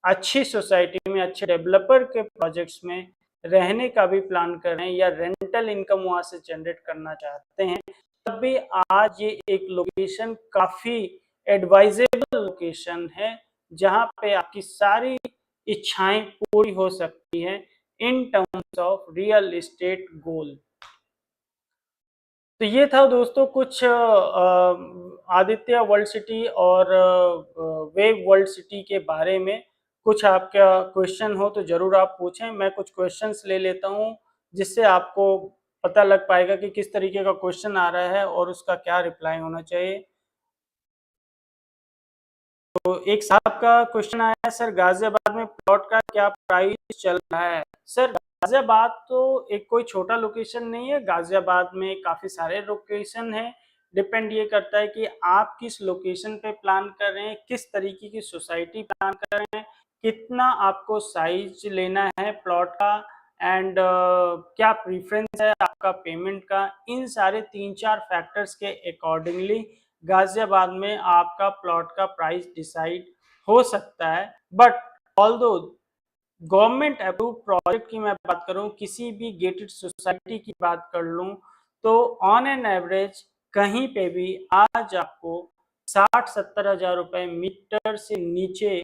अच्छी सोसाइटी में, अच्छे डेवलपर के प्रोजेक्ट्स में रहने का भी प्लान कर रहे हैं, या रेंटल इनकम वहां से जनरेट करना चाहते हैं, तब भी आज ये एक लोकेशन काफी एडवाइजेबल लोकेशन है, जहां पे आपकी सारी इच्छाएं पूरी हो सकती हैं in terms of real estate goal. तो ये था दोस्तों कुछ आदित्य वर्ल्ड सिटी और वेब वर्ल्ड सिटी के बारे में। कुछ आपका क्वेश्चन हो तो जरूर आप पूछें, मैं कुछ क्वेश्चंस ले लेता हूं, जिससे आपको पता लग पाएगा कि किस तरीके का क्वेश्चन आ रहा है और उसका क्या रिप्लाई होना चाहिए। तो एक साहब का क्वेश्चन आया है, सर गाजियाबाद में प्लॉट का क्या प्राइस चल रहा है। सर गाजियाबाद तो एक कोई छोटा लोकेशन नहीं है, गाजियाबाद में काफी सारे लोकेशन है। डिपेंड ये करता है कि आप किस लोकेशन पे प्लान कर रहे हैं, किस तरीके की सोसाइटी प्लान कर रहे हैं, कितना आपको साइज लेना है प्लॉट का, एंड क्या प्रीफरेंस है आपका पेमेंट का। इन सारे 3-4 फैक्टर्स के अकॉर्डिंगली गाजियाबाद में आपका प्लॉट का प्राइस डिसाइड हो सकता है। But although government approve project की मैं बात करूं, किसी भी गेटेड सोसाइटी की बात कर लूं, तो ऑन एन एवरेज कहीं पे भी आज आपको 60-70 हजार रुपए मीटर से नीचे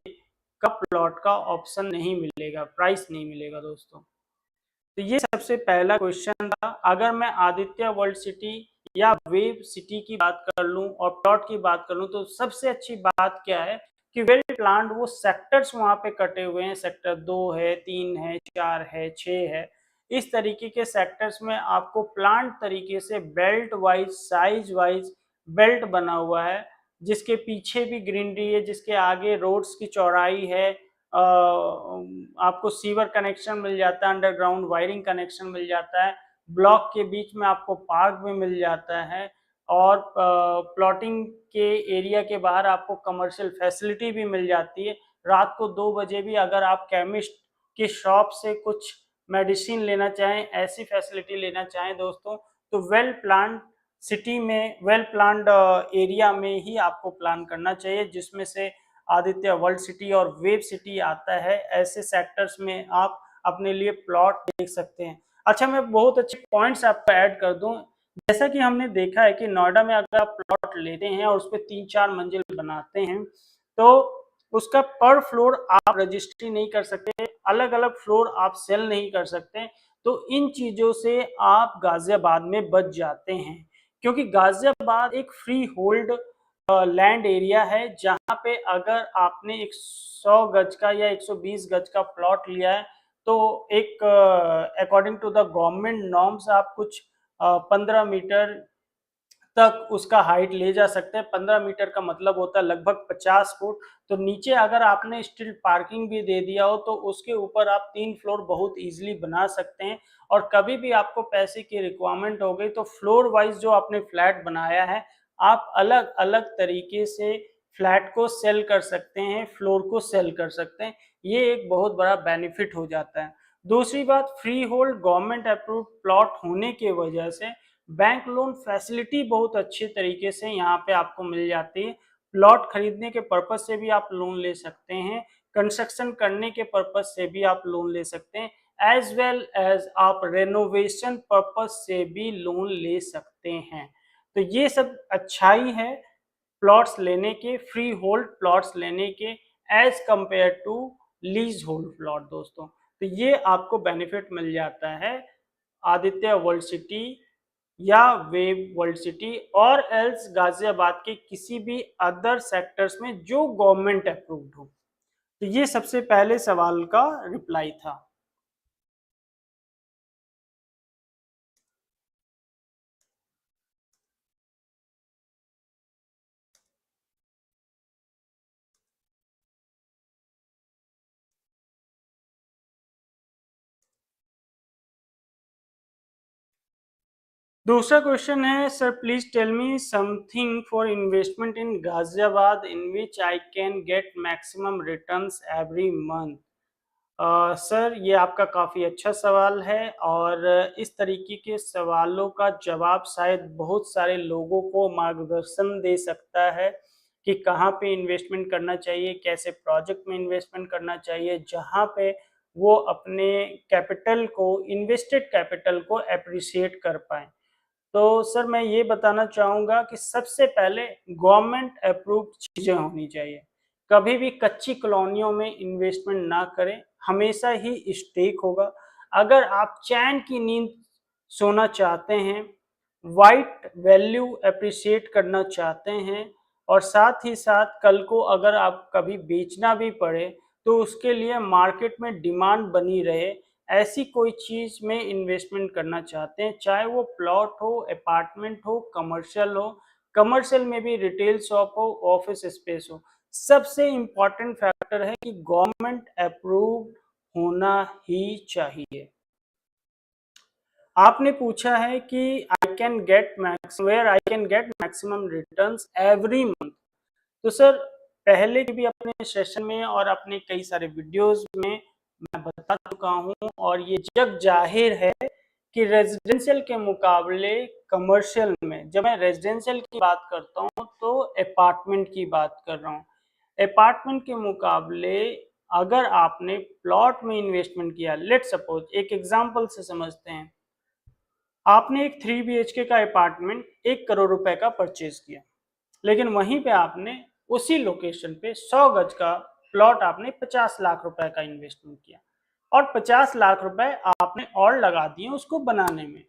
का प्लॉट का ऑप्शन नहीं मिलेगा, प्राइस नहीं मिलेगा दोस्तों। तो ये सबसे पहला क्वेश्चन था। अगर मैं आदित्य वर्ल्ड सिटी या वेब सिटी की बात कर लूं और प्लॉट की बात कर लूं, तो सबसे अच्छी बात क्या है कि वेल प्लान्ड वो सेक्टर्स वहां पे कटे हुए हैं, सेक्टर 2 है, 3 है, 4 है, 6 है, इस तरीके के सेक्टर्स में आपको प्लांट तरीके से belt wise, size wise belt बना हुआ है, जिसके पीछे भी ग्रीनरी है, जिसके आगे रोड्स की चौड़ाई है, आपको सीवर कनेक्शन मिल जाता है, अंडरग्राउंड वायरिंग कनेक्शन मिल जाता है, ब्लॉक के बीच में आपको पार्क भी मिल जाता है, और प्लॉटिंग के एरिया के बाहर आपको कमर्शियल फैसिलिटी भी मिल जाती है। रात को 2 बजे भी अगर आप केमिस्ट की शॉप से कुछ मेडिसिन लेना चाहें, ऐसी फैसिलिटी लेना चाहें दोस्तों, तो वेल प्लान्ड सिटी में, वेल प्लान्ड एरिया में ही आपको प्लान करना चाहिए, जिसमें से आदित्य वर्ल्ड सिटी और वेब सिटी आता है। ऐसे सेक्टर्स में आप अपने लिए प्लॉट देख सकते हैं। अच्छा, मैं बहुत अच्छे पॉइंट्स आपको ऐड कर दूं। जैसा कि हमने देखा है कि नोएडा में अगर आप प्लॉट लेते हैं और उस पर 3-4 मंजिल बनाते हैं, तो उसका पर फ्लोर आप रजिस्ट्री नहीं कर सकते, अलग अलग फ्लोर आप सेल नहीं कर सकते। तो इन चीजों से आप गाजियाबाद में बच जाते हैं, क्योंकि गाजियाबाद एक फ्री होल्ड लैंड एरिया है, जहां पे अगर आपने 100 गज का या 120 गज का प्लॉट लिया है, तो एक according to the government norms आप कुछ 15 मीटर तक उसका हाइट ले जा सकते हैं। 15 मीटर का मतलब होता है लगभग 50 फुट। तो नीचे अगर आपने स्टिल पार्किंग भी दे दिया हो, तो उसके ऊपर आप 3 फ्लोर बहुत इजीली बना सकते हैं। और कभी भी आपको पैसे की रिक्वायरमेंट हो गई, तो फ्लोर वाइज जो आपने फ्लैट बनाया है, आप अलग अलग तरीके से फ्लैट को सेल कर सकते हैं, फ्लोर को सेल कर सकते हैं। ये एक बहुत बड़ा बेनिफिट हो जाता है। दूसरी बात, free hold government approved plot होने की वजह से बैंक लोन फैसिलिटी बहुत अच्छे तरीके से यहाँ पे आपको मिल जाती है। प्लॉट खरीदने के पर्पज से भी आप लोन ले सकते हैं, कंस्ट्रक्शन करने के पर्पज से भी आप लोन ले सकते हैं, एज वेल एज आप रेनोवेशन पर्पज से भी लोन ले सकते हैं। तो ये सब अच्छाई है प्लॉट्स लेने के, फ्री होल्ड प्लॉट्स लेने के, as compare to lease hold plot दोस्तों। तो ये आपको बेनिफिट मिल जाता है आदित्य वर्ल्ड सिटी या वेब वर्ल्ड सिटी और एल्स गाजियाबाद के किसी भी अदर सेक्टर्स में जो गवर्नमेंट अप्रूव्ड हो। तो ये सबसे पहले सवाल का रिप्लाई था। दूसरा क्वेश्चन है, sir please tell me something for investment in Ghaziabad in which I can get maximum returns every month. Sir ये आपका काफ़ी अच्छा सवाल है, और इस तरीके के सवालों का जवाब शायद बहुत सारे लोगों को मार्गदर्शन दे सकता है कि कहाँ पे इन्वेस्टमेंट करना चाहिए, कैसे प्रोजेक्ट में इन्वेस्टमेंट करना चाहिए, जहाँ पे वो अपने कैपिटल को, इन्वेस्टेड कैपिटल को एप्रिशिएट कर पाएँ। तो सर मैं ये बताना चाहूँगा कि सबसे पहले गवर्नमेंट अप्रूव्ड चीज़ें होनी चाहिए। कभी भी कच्ची कॉलोनियों में इन्वेस्टमेंट ना करें, हमेशा ही स्टेक होगा। अगर आप चैन की नींद सोना चाहते हैं, वाइट वैल्यू एप्रिशिएट करना चाहते हैं, और साथ ही साथ कल को अगर आप कभी बेचना भी पड़े, तो उसके लिए मार्केट में डिमांड बनी रहे, ऐसी कोई चीज़ में इन्वेस्टमेंट करना चाहते हैं, चाहे वो प्लॉट हो, अपार्टमेंट हो, कमर्शियल हो, कमर्शियल में भी रिटेल शॉप हो, ऑफिस स्पेस हो, सबसे इम्पॉर्टेंट फैक्टर है कि गवर्नमेंट अप्रूव्ड होना ही चाहिए। आपने पूछा है कि I can get max where I can get maximum returns every month. तो सर पहले भी अपने सेशन में और अपने कई सारे वीडियोस में मैं बता चुका हूँ, और ये जग जाहिर है कि रेजिडेंशियल के मुकाबले कमर्शियल में, जब मैं रेजिडेंशियल की बात करता हूँ तो अपार्टमेंट की बात कर रहा हूँ, अपार्टमेंट के मुकाबले अगर आपने प्लॉट में इन्वेस्टमेंट किया, लेट सपोज एक एग्जांपल से समझते हैं, आपने एक 3 BHK का अपार्टमेंट 1 करोड़ रुपए का परचेज किया, लेकिन वहीं पे आपने उसी लोकेशन पे 100 गज का प्लॉट आपने 50 लाख रुपए का इन्वेस्टमेंट किया, और 50 लाख रुपए आपने और लगा दिए उसको बनाने में।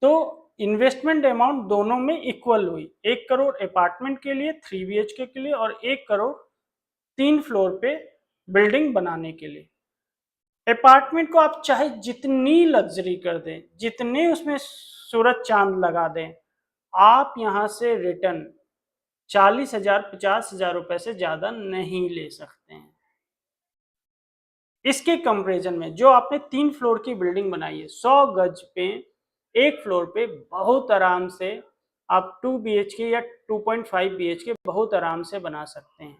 तो इन्वेस्टमेंट अमाउंट दोनों में इक्वल हुई, 1 करोड़ अपार्टमेंट के लिए, 3 BHK के लिए, और 1 करोड़ 3 फ्लोर पे बिल्डिंग बनाने के लिए। अपार्टमेंट को आप चाहे जितनी लग्जरी कर दें, जितने उसमें सूरज चांद लगा दें, आप यहाँ से रिटर्न 40,000 50,000 रुपए से ज्यादा नहीं ले सकते हैं। इसके कंपैरिजन में जो आपने 3 फ्लोर की बिल्डिंग बनाई है, 100 गज पे एक फ्लोर पे बहुत आराम से आप 2 बीएचके या 2.5 बीएचके बहुत आराम से बना सकते हैं।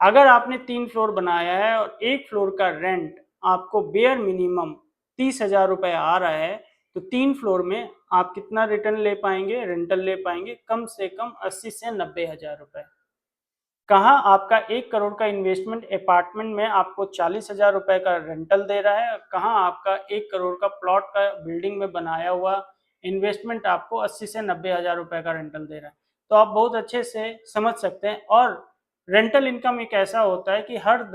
अगर आपने 3 फ्लोर बनाया है और एक फ्लोर का रेंट आपको बेयर मिनिमम 30,000 रुपए आ रहा है, तो 3 फ्लोर में आप कितना रिटर्न ले पाएंगे, रेंटल ले पाएंगे? कम से कम 80 से 90,000 रुपए। कहाँ आपका 1 करोड़ का इन्वेस्टमेंट अपार्टमेंट में आपको 40,000 रुपए का रेंटल दे रहा है, कहाँ आपका 1 करोड़ का प्लॉट का बिल्डिंग में बनाया हुआ इन्वेस्टमेंट आपको 80 से 90,000 रुपए का रेंटल दे रहा है। तो आप बहुत अच्छे से समझ सकते हैं। और रेंटल इनकम एक ऐसा होता है कि हर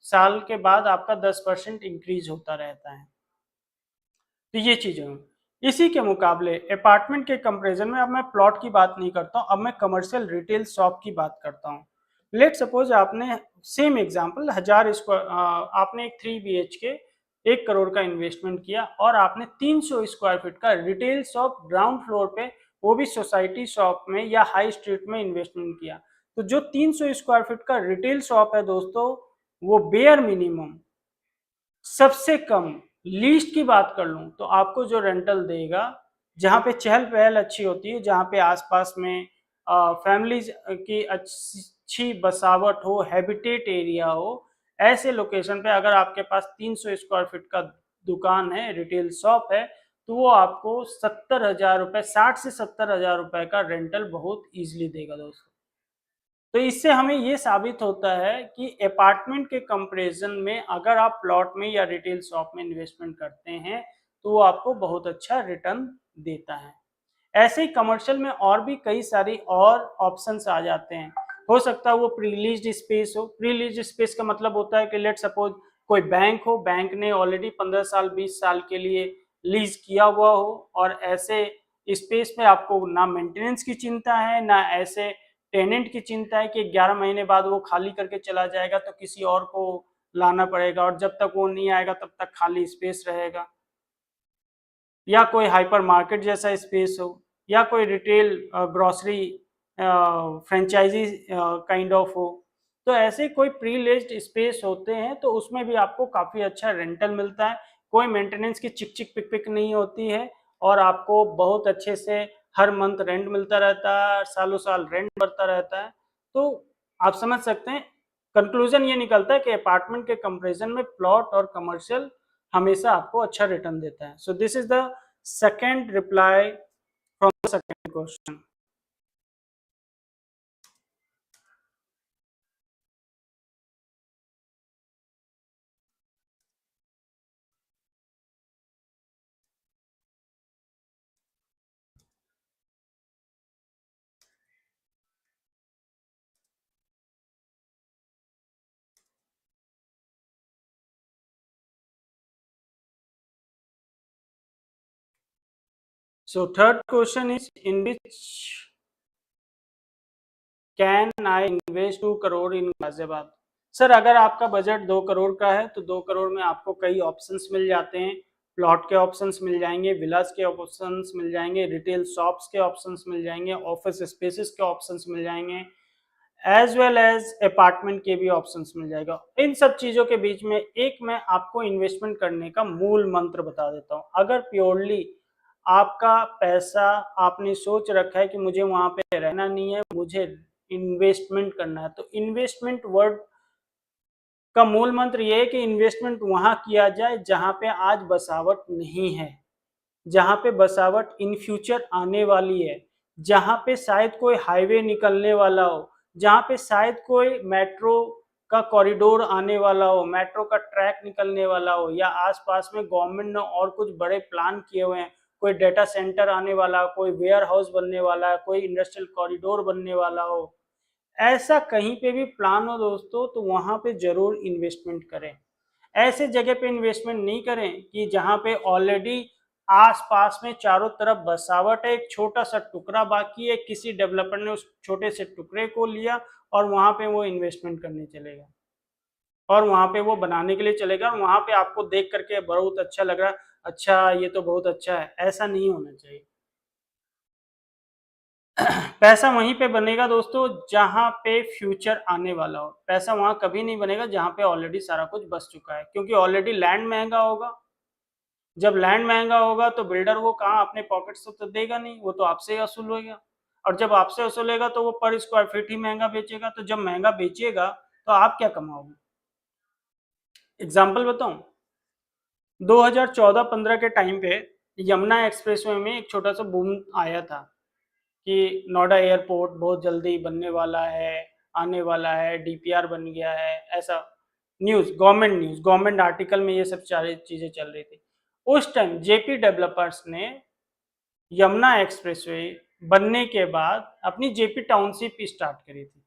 साल के बाद आपका 10% इंक्रीज होता रहता है। तो ये चीजें हैं। इसी के मुकाबले अपार्टमेंट के कंपैरिजन में अब मैं प्लॉट की बात नहीं करता हूँ, अब मैं कमर्शियल रिटेल शॉप की बात करता हूँ। लेट सपोज आपने सेम एग्जांपल 1000 स्क्वायर आपने एक 3 बीएचके 1 करोड़ का इन्वेस्टमेंट किया और आपने 300 स्क्वायर फीट का रिटेल शॉप ग्राउंड फ्लोर पे, वो भी सोसाइटी शॉप में या हाई स्ट्रीट में इन्वेस्टमेंट किया। तो जो 300 स्क्वायर फीट का रिटेल शॉप है दोस्तों, वो बेयर मिनिमम सबसे कम लीस्ट की बात कर लूं तो आपको जो रेंटल देगा, जहां पे चहल पहल अच्छी होती है, जहां पे आसपास में फैमिलीज की अच्छी बसावट हो, हैबिटेट एरिया हो, ऐसे लोकेशन पे अगर आपके पास 300 स्क्वायर फीट का दुकान है, रिटेल शॉप है, तो वो आपको 70,000 रुपए, 60 से 70,000 रुपए का रेंटल बहुत इजीली देगा दोस्तों। तो इससे हमें ये साबित होता है कि अपार्टमेंट के कंपैरिजन में अगर आप प्लॉट में या रिटेल शॉप में इन्वेस्टमेंट करते हैं, तो वो आपको बहुत अच्छा रिटर्न देता है। ऐसे ही कमर्शियल में और भी कई सारी और ऑप्शंस आ जाते हैं। हो सकता है वो प्रीलीज्ड स्पेस हो। प्रीलीज्ड स्पेस का मतलब होता है कि लेट सपोज कोई बैंक हो, बैंक ने ऑलरेडी 15 साल 20 साल के लिए लीज किया हुआ हो और ऐसे स्पेस में आपको ना मेंटेनेंस की चिंता है, ना ऐसे टेनेंट की चिंता है कि 11 महीने बाद वो खाली करके चला जाएगा तो किसी और को लाना पड़ेगा और जब तक वो नहीं आएगा तब तक खाली स्पेस रहेगा। या कोई हाइपर मार्केट जैसा स्पेस हो, या कोई retail grocery franchise kind of हो। तो ऐसे कोई प्रीलेज्ड स्पेस होते हैं तो उसमें भी आपको काफ़ी अच्छा रेंटल मिलता है। कोई मेंटेनेंस की चिक चिक पिक पिक नहीं होती है और आपको बहुत अच्छे से हर मंथ रेंट मिलता रहता है, सालों साल रेंट बढ़ता रहता है। तो आप समझ सकते हैं, कंक्लूजन ये निकलता है कि अपार्टमेंट के कंपैरिजन में प्लॉट और कमर्शियल हमेशा आपको अच्छा रिटर्न देता है। So this is the second reply from the second question. So third question is, in which can I invest 2 crore in Ghaziabad? Sir अगर आपका बजट 2 करोड़ का है तो 2 करोड़ में आपको कई ऑप्शंस मिल जाते हैं। प्लॉट के ऑप्शंस मिल जाएंगे, विलास के ऑप्शंस मिल जाएंगे, रिटेल शॉप्स के ऑप्शंस मिल जाएंगे, ऑफिस स्पेसेस के ऑप्शंस मिल जाएंगे, एज वेल एज अपार्टमेंट के भी ऑप्शंस मिल जाएगा। इन सब चीज़ों के बीच में एक मैं आपको इन्वेस्टमेंट करने का मूल मंत्र बता देता हूँ। अगर प्योरली आपका पैसा, आपने सोच रखा है कि मुझे वहाँ पे रहना नहीं है, मुझे इन्वेस्टमेंट करना है, तो इन्वेस्टमेंट वर्ड का मूल मंत्र ये है कि इन्वेस्टमेंट वहाँ किया जाए जहाँ पे आज बसावट नहीं है, जहाँ पे बसावट इन फ्यूचर आने वाली है, जहाँ पे शायद कोई हाईवे निकलने वाला हो, जहाँ पे शायद कोई मेट्रो का कॉरिडोर आने वाला हो, मेट्रो का ट्रैक निकलने वाला हो, या आसपास में गवर्नमेंट ने और कुछ बड़े प्लान किए हुए हैं, कोई डेटा सेंटर आने वाला, कोई वेयर हाउस बनने वाला है, कोई इंडस्ट्रियल कॉरिडोर बनने वाला हो। ऐसा कहीं पे भी प्लान हो दोस्तों, तो वहां पे जरूर इन्वेस्टमेंट करें। ऐसे जगह पे इन्वेस्टमेंट नहीं करें कि जहां पे ऑलरेडी आसपास में चारों तरफ बसावट है, एक छोटा सा टुकड़ा बाकी है, किसी डेवलपर ने उस छोटे से टुकड़े को लिया और वहां पे वो इन्वेस्टमेंट करने चलेगा। और वहाँ पे वो बनाने के लिए चलेगा और वहाँ पे आपको देख करके बहुत अच्छा लग रहा है, अच्छा ये तो बहुत अच्छा है, ऐसा नहीं होना चाहिए। पैसा वहीं पे बनेगा दोस्तों जहाँ पे फ्यूचर आने वाला हो। पैसा वहाँ कभी नहीं बनेगा जहाँ पे ऑलरेडी सारा कुछ बच चुका है, क्योंकि ऑलरेडी लैंड महंगा होगा। जब लैंड महंगा होगा तो बिल्डर वो कहाँ अपने पॉकेट से तो देगा नहीं, वो तो आपसे ही वसूलेगा। और जब आपसे वसूलेगा तो वो पर स्क्वायर फीट ही महंगा बेचेगा। तो जब महंगा बेचेगा तो आप क्या कमाओगे? एग्जाम्पल बताऊं, 2014-15 के टाइम पे यमुना एक्सप्रेसवे में एक छोटा सा बूम आया था कि नोएडा एयरपोर्ट बहुत जल्दी बनने वाला है, आने वाला है, डीपीआर बन गया है, ऐसा न्यूज़, गवर्नमेंट आर्टिकल में ये सब सारी चीज़ें चल रही थी। उस टाइम जेपी डेवलपर्स ने यमुना एक्सप्रेसवे बनने के बाद अपनी जेपी टाउनशिप स्टार्ट करी थी।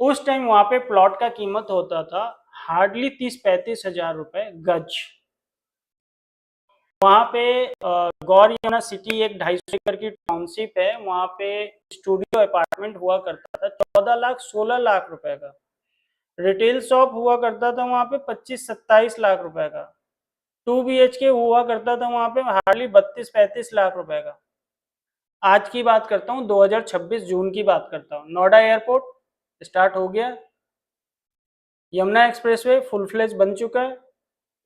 उस टाइम वहां पे प्लॉट का कीमत होता था हार्डली 30-35 हजार रुपए गज। वहाँ पे गौर यमुना सिटी एक 250 एकड़ की टाउनशिप है, वहाँ पे स्टूडियो अपार्टमेंट हुआ करता था 14 लाख 16 लाख रुपए का। रिटेल शॉप हुआ करता था वहाँ पे 25-27 लाख रुपए का। 2 BHK हुआ करता था वहाँ पे हार्डली 32-35 लाख रुपए का। आज की बात करता हूँ, 2026 जून की बात करता हूँ, नोएडा एयरपोर्ट स्टार्ट हो गया, यमुना एक्सप्रेसवे फुल फ्लेज बन चुका है,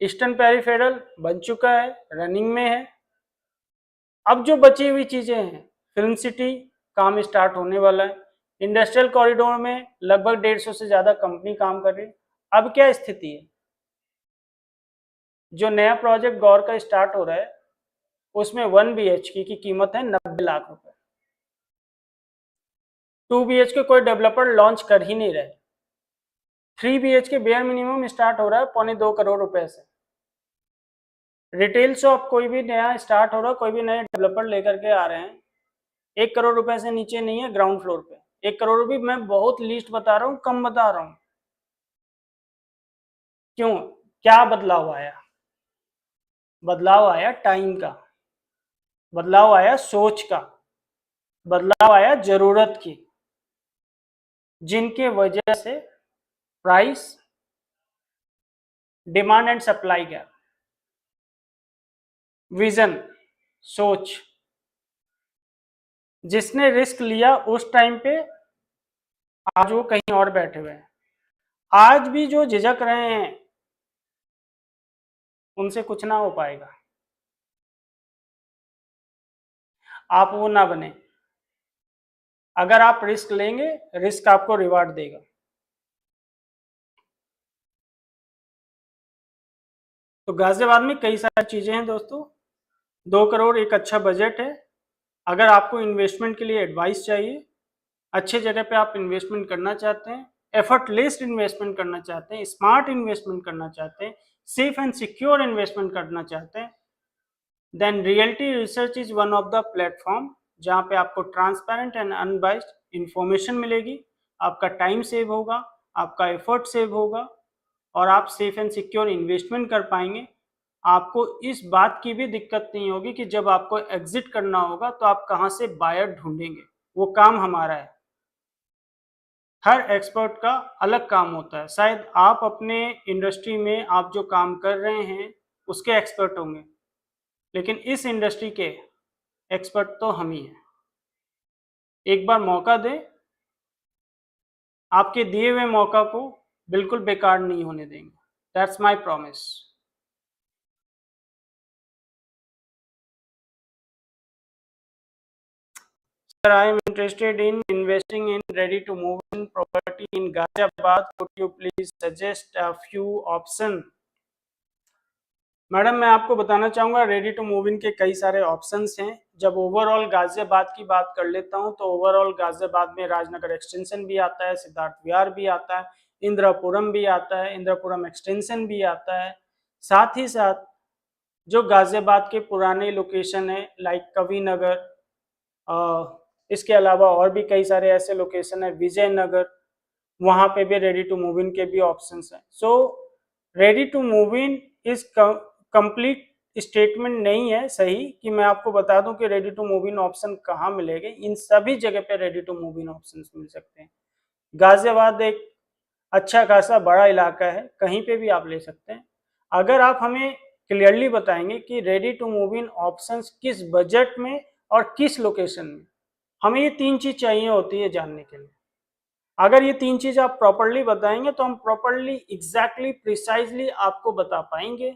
ईस्टर्न पेरिफेरल बन चुका है, रनिंग में है। अब जो बची हुई चीजें हैं, फिल्म सिटी काम स्टार्ट होने वाला है, इंडस्ट्रियल कॉरिडोर में लगभग 150 से ज्यादा कंपनी काम कर रही है। अब क्या स्थिति है? जो नया प्रोजेक्ट गौर का स्टार्ट हो रहा है उसमें 1 BHK की कीमत है 90 लाख रुपए। 2 BHK कोई डेवलपर लॉन्च कर ही नहीं रहे। 3 BHK बेयर मिनिमम स्टार्ट हो रहा है 2.25 करोड़ रुपए से। रिटेल शॉप कोई भी नया स्टार्ट हो रहा है, कोई भी नए डेवलपर लेकर के आ रहे हैं, 1 करोड़ रुपए से नीचे नहीं है ग्राउंड फ्लोर पे। 1 करोड़ भी मैं बहुत लीस्ट बता रहा हूँ, कम बता रहा हूँ। क्यों? क्या बदलाव आया? बदलाव आया टाइम का, बदलाव आया सोच का, बदलाव आया जरूरत की, जिनके वजह से price, demand and supply gap, vision, सोच, जिसने रिस्क लिया उस टाइम पे आज वो कहीं और बैठे हुए हैं। आज भी जो झिझक रहे हैं उनसे कुछ ना हो पाएगा। आप वो ना बने। अगर आप रिस्क लेंगे, रिस्क आपको रिवार्ड देगा। तो गाजियाबाद में कई सारी चीजें हैं दोस्तों। 2 करोड़ एक अच्छा बजट है। अगर आपको इन्वेस्टमेंट के लिए एडवाइस चाहिए, अच्छे जगह पे आप इन्वेस्टमेंट करना चाहते हैं, एफर्टलेस इन्वेस्टमेंट करना चाहते हैं, स्मार्ट इन्वेस्टमेंट करना चाहते हैं, सेफ एंड सिक्योर इन्वेस्टमेंट करना चाहते हैं, then realty research is one of the platform जहाँ पे आपको ट्रांसपेरेंट एंड अनबाइस्ड इंफॉर्मेशन मिलेगी। आपका टाइम सेव होगा, आपका एफर्ट सेव होगा और आप सेफ एंड सिक्योर इन्वेस्टमेंट कर पाएंगे। आपको इस बात की भी दिक्कत नहीं होगी कि जब आपको एग्जिट करना होगा तो आप कहाँ से बायर ढूंढेंगे, वो काम हमारा है। हर एक्सपर्ट का अलग काम होता है। शायद आप अपने इंडस्ट्री में आप जो काम कर रहे हैं उसके एक्सपर्ट होंगे, लेकिन इस इंडस्ट्री के एक्सपर्ट तो हम ही हैं। एक बार मौका दें, आपके दिए हुए मौका को बिल्कुल बेकार नहीं होने देंगे। That's my promise. Sir, I am interested in investing in ready-to-move-in property in Ghaziabad. Could you please suggest a few options? Madam मैं आपको बताना चाहूँगा रेडी टू मूव इन के कई सारे ऑप्शंस हैं। जब ओवरऑल गाजियाबाद की बात कर लेता हूँ तो ओवरऑल गाजियाबाद में राजनगर एक्सटेंशन भी आता है, सिद्धार्थ विहार भी आता है, इंद्रपुरम भी आता है, इंद्रपुरम एक्सटेंशन भी आता है। साथ ही साथ जो गाजियाबाद के पुराने लोकेशन है लाइक कवि नगर, इसके अलावा और भी कई सारे ऐसे लोकेशन है, विजयनगर, वहाँ पे भी रेडी टू मूव इन के भी ऑप्शंस हैं। So ready to move in is complete statement नहीं है सही कि मैं आपको बता दूं कि ready to move in option कहाँ मिलेंगे। इन सभी जगह पे ready to move in option मिल सकते हैं। गाजियाबाद एक अच्छा खासा बड़ा इलाका है, कहीं पे भी आप ले सकते हैं। अगर आप हमें क्लियरली बताएंगे कि ready to move in options किस बजट में और किस लोकेशन में, हमें ये 3 चीज़ चाहिए होती है जानने के लिए। अगर ये 3 चीज़ आप प्रॉपर्ली बताएंगे तो हम प्रॉपर्ली एग्जैक्टली प्रिसाइजली आपको बता पाएंगे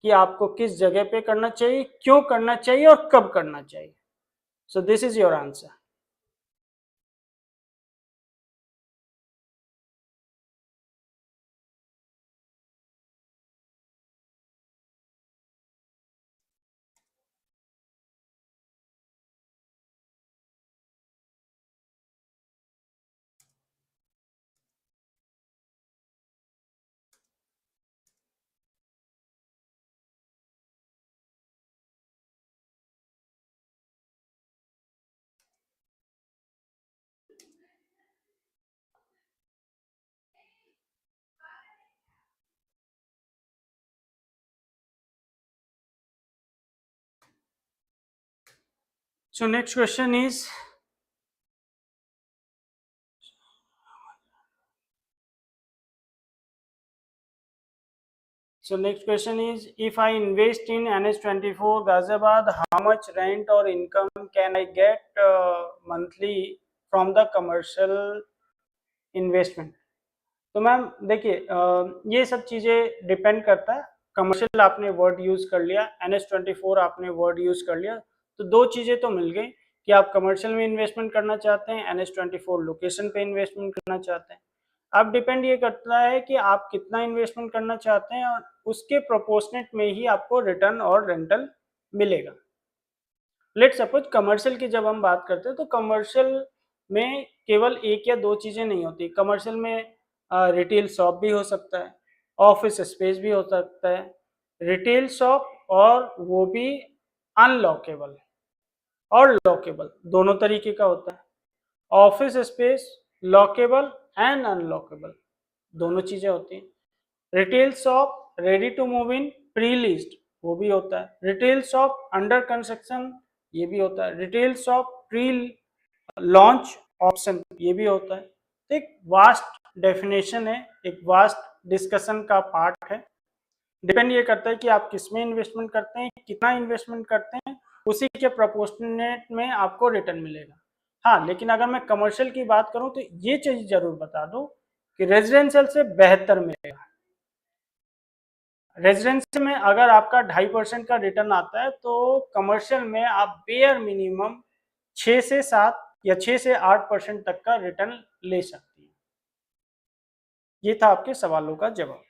कि आपको किस जगह पे करना चाहिए, क्यों करना चाहिए और कब करना चाहिए। So this is your answer. So next question is, if I invest in NH24 Ghaziabad, how much rent or income can I get monthly from the commercial investment? तो मैम देखिए, ये सब चीज़ें डिपेंड करता है। कमर्शियल आपने word use कर लिया, NH24 आपने वर्ड यूज़ कर लिया, तो दो चीज़ें तो मिल गई कि आप कमर्शियल में इन्वेस्टमेंट करना चाहते हैं, NH24 लोकेशन पे इन्वेस्टमेंट करना चाहते हैं। अब डिपेंड ये करता है कि आप कितना इन्वेस्टमेंट करना चाहते हैं और उसके प्रोपोर्शनेट में ही आपको रिटर्न और रेंटल मिलेगा। लेट सपोज कमर्शियल की जब हम बात करते हैं तो कमर्शियल में केवल एक या दो चीज़ें नहीं होती। कमर्शियल में रिटेल शॉप भी हो सकता है, ऑफिस स्पेस भी हो सकता है। रिटेल शॉप और वो भी अनलॉकेबल और लॉकेबल दोनों तरीके का होता है। Office space lockable and unlockable दोनों चीज़ें होती हैं। Retail shop ready to move in pre leased वो भी होता है। रिटेल शॉप अंडर कंस्ट्रक्शन ये भी होता है। Retail shop pre launch option ये भी होता है। तो एक वास्ट डेफिनेशन है, एक वास्ट डिस्कशन का पार्ट है। डिपेंड ये करता है कि आप किस में इन्वेस्टमेंट करते हैं, कितना इन्वेस्टमेंट करते हैं, उसी के प्रोपोर्शनेट में आपको रिटर्न मिलेगा। हाँ, लेकिन अगर मैं कमर्शियल की बात करूं तो ये चीज जरूर बता दूं कि रेजिडेंशियल से बेहतर मिलेगा। रेजिडेंशियल में अगर आपका 2.5% का रिटर्न आता है तो कमर्शियल में आप बेयर मिनिमम 6 से 7 या 6 से 8% तक का रिटर्न ले सकती हैं। ये था आपके सवालों का जवाब।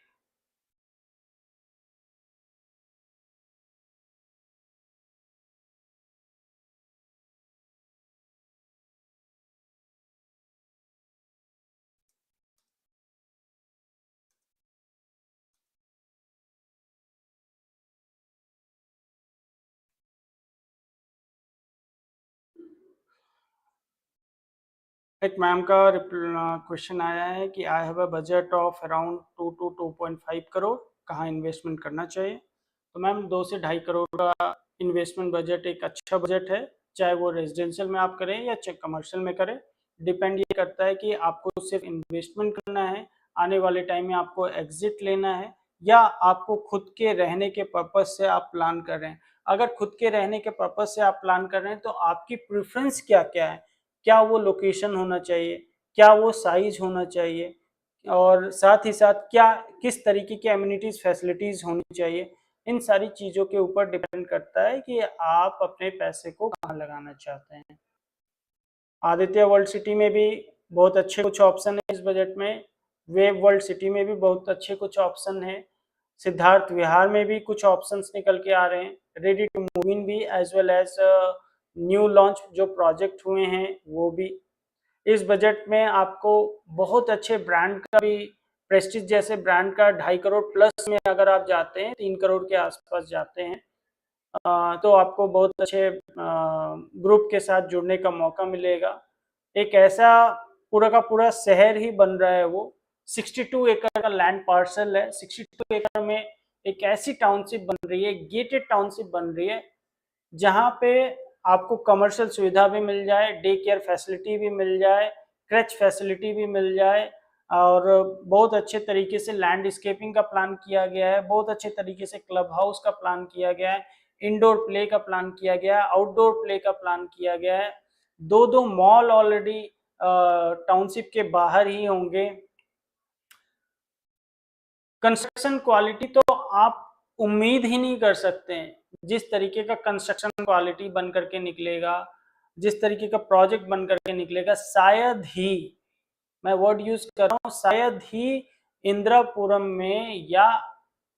एक मैम का क्वेश्चन आया है कि I have a budget of around 2 to 2.5 crore, कहाँ इन्वेस्टमेंट करना चाहिए। तो मैम 2 से 2.5 करोड़ का इन्वेस्टमेंट बजट एक अच्छा बजट है, चाहे वो रेजिडेंशियल में आप करें या चाहे कमर्शियल में करें। डिपेंड ये करता है कि आपको सिर्फ इन्वेस्टमेंट करना है, आने वाले टाइम में आपको एग्जिट लेना है, या आपको खुद के रहने के पर्पज से आप प्लान कर रहे हैं। अगर खुद के रहने के पर्पज से आप प्लान कर रहे हैं तो आपकी प्रेफरेंस क्या क्या है, क्या वो लोकेशन होना चाहिए, क्या वो साइज होना चाहिए, और साथ ही साथ क्या किस तरीके की एम्यूनिटीज फैसिलिटीज होनी चाहिए। इन सारी चीज़ों के ऊपर डिपेंड करता है कि आप अपने पैसे को कहाँ लगाना चाहते हैं। आदित्य वर्ल्ड सिटी में भी बहुत अच्छे कुछ ऑप्शन है इस बजट में। वेव वर्ल्ड सिटी में भी बहुत अच्छे कुछ ऑप्शन है। सिद्धार्थ विहार में भी कुछ ऑप्शंस निकल के आ रहे हैं। रेडी टू मूव इन भी as well as new launch जो प्रोजेक्ट हुए हैं वो भी। इस बजट में आपको बहुत अच्छे ब्रांड का भी, प्रेस्टीज जैसे ब्रांड का 2.5 करोड़ प्लस में अगर आप जाते हैं, 3 करोड़ के आसपास जाते हैं, तो आपको बहुत अच्छे ग्रुप के साथ जुड़ने का मौका मिलेगा। एक ऐसा पूरा का पूरा शहर ही बन रहा है वो। 62 एकड़ का लैंड पार्सल है। 62 एकड़ में एक ऐसी टाउनशिप बन रही है, गेटेड टाउनशिप बन रही है, जहाँ पे आपको कमर्शियल सुविधा भी मिल जाए, डे केयर फैसिलिटी भी मिल जाए, क्रच फैसिलिटी भी मिल जाए, और बहुत अच्छे तरीके से लैंडस्केपिंग का प्लान किया गया है, बहुत अच्छे तरीके से क्लब हाउस का प्लान किया गया है, इंडोर प्ले का प्लान किया गया है, आउटडोर प्ले का प्लान किया गया है। 2-2 मॉल ऑलरेडी टाउनशिप के बाहर ही होंगे। कंस्ट्रक्शन क्वालिटी तो आप उम्मीद ही नहीं कर सकते हैं, जिस तरीके का कंस्ट्रक्शन क्वालिटी बन करके निकलेगा, जिस तरीके का प्रोजेक्ट बन करके निकलेगा, शायद ही, मैं वर्ड यूज कर रहा हूँ, शायद ही इंदिरापुरम में या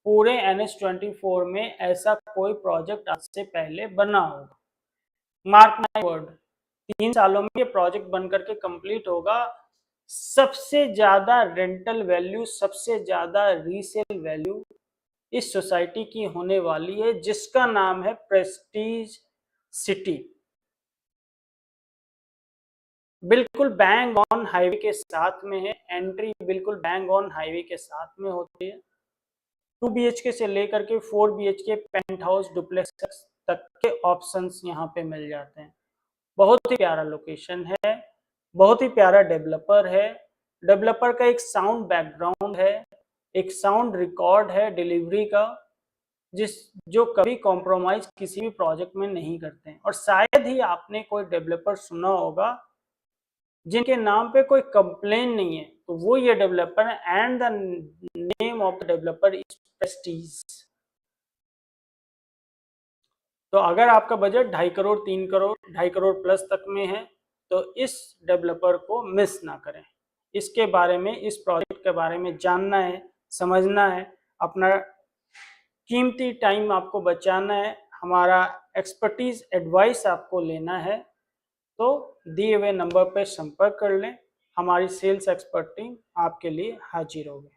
पूरे NH24 में ऐसा कोई प्रोजेक्ट आज से पहले बना होगा। मार्क माय वर्ड, 3 सालों में ये प्रोजेक्ट बन करके कंप्लीट होगा। सबसे ज्यादा रेंटल वैल्यू, सबसे ज्यादा रीसेल वैल्यू इस सोसाइटी की होने वाली है, जिसका नाम है प्रेस्टीज सिटी। बिल्कुल बैंग ऑन हाईवे के साथ में है, एंट्री बिल्कुल बैंग ऑन हाईवे के साथ में होती है। 2 BHK से लेकर के 4 BHK पेंट हाउस डुप्लेक्स तक के ऑप्शंस यहाँ पे मिल जाते हैं। बहुत ही प्यारा लोकेशन है, बहुत ही प्यारा डेवलपर है। डेवलपर का एक साउंड बैकग्राउंड है, एक साउंड रिकॉर्ड है डिलीवरी का, जो कभी कॉम्प्रोमाइज किसी भी प्रोजेक्ट में नहीं करते हैं। और शायद ही आपने कोई डेवलपर सुना होगा जिनके नाम पे कोई कंप्लेन नहीं है, तो वो ये डेवलपर है। And the name of the developer is Prestige. तो अगर आपका बजट 2.5 करोड़ 3 करोड़ 2.5 करोड़ प्लस तक में है, तो इस डेवलपर को मिस ना करें। इसके बारे में, इस प्रोजेक्ट के बारे में जानना है, समझना है, अपना कीमती टाइम आपको बचाना है, हमारा एक्सपर्टीज एडवाइस आपको लेना है, तो दिए हुए नंबर पर संपर्क कर लें। हमारी सेल्स एक्सपर्ट टीम आपके लिए हाजिर होगी।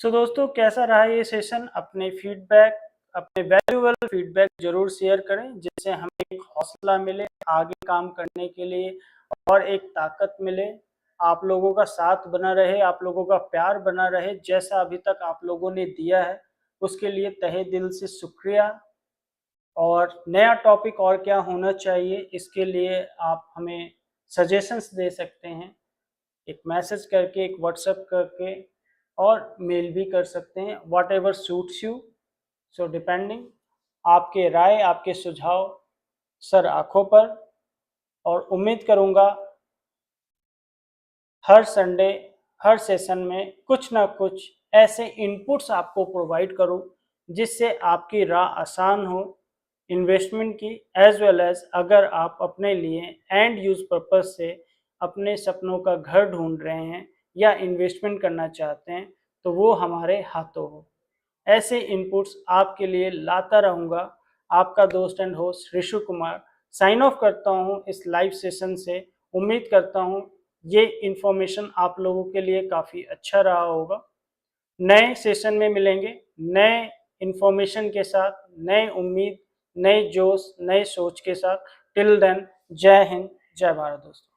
सो दोस्तों, कैसा रहा ये सेशन? अपने फीडबैक, अपने वैल्यूएबल फीडबैक जरूर शेयर करें, जिससे हमें एक हौसला मिले आगे काम करने के लिए और एक ताकत मिले। आप लोगों का साथ बना रहे, आप लोगों का प्यार बना रहे, जैसा अभी तक आप लोगों ने दिया है उसके लिए तहे दिल से शुक्रिया। और नया टॉपिक और क्या होना चाहिए, इसके लिए आप हमें सजेशंस दे सकते हैं, एक मैसेज करके, एक व्हाट्सएप करके, और मेल भी कर सकते हैं। What ever suits you, so depending, आपके राय, आपके सुझाव सर आंखों पर। और उम्मीद करूँगा हर संडे, हर सेशन में कुछ ना कुछ ऐसे इनपुट्स आपको प्रोवाइड करूँ जिससे आपकी राह आसान हो इन्वेस्टमेंट की, एज वेल एज अगर आप अपने लिए एंड यूज पर्पज से अपने सपनों का घर ढूंढ रहे हैं या इन्वेस्टमेंट करना चाहते हैं, तो वो हमारे हाथों हो। ऐसे इनपुट्स आपके लिए लाता रहूँगा। आपका दोस्त and host Rishu Kumar sign off करता हूँ इस लाइव सेशन से। उम्मीद करता हूँ ये इन्फॉर्मेशन आप लोगों के लिए काफ़ी अच्छा रहा होगा। नए सेशन में मिलेंगे, नए इन्फॉर्मेशन के साथ, नए उम्मीद, नए जोश, नए सोच के साथ। टिल देन, जय हिंद, जय भारत दोस्तों।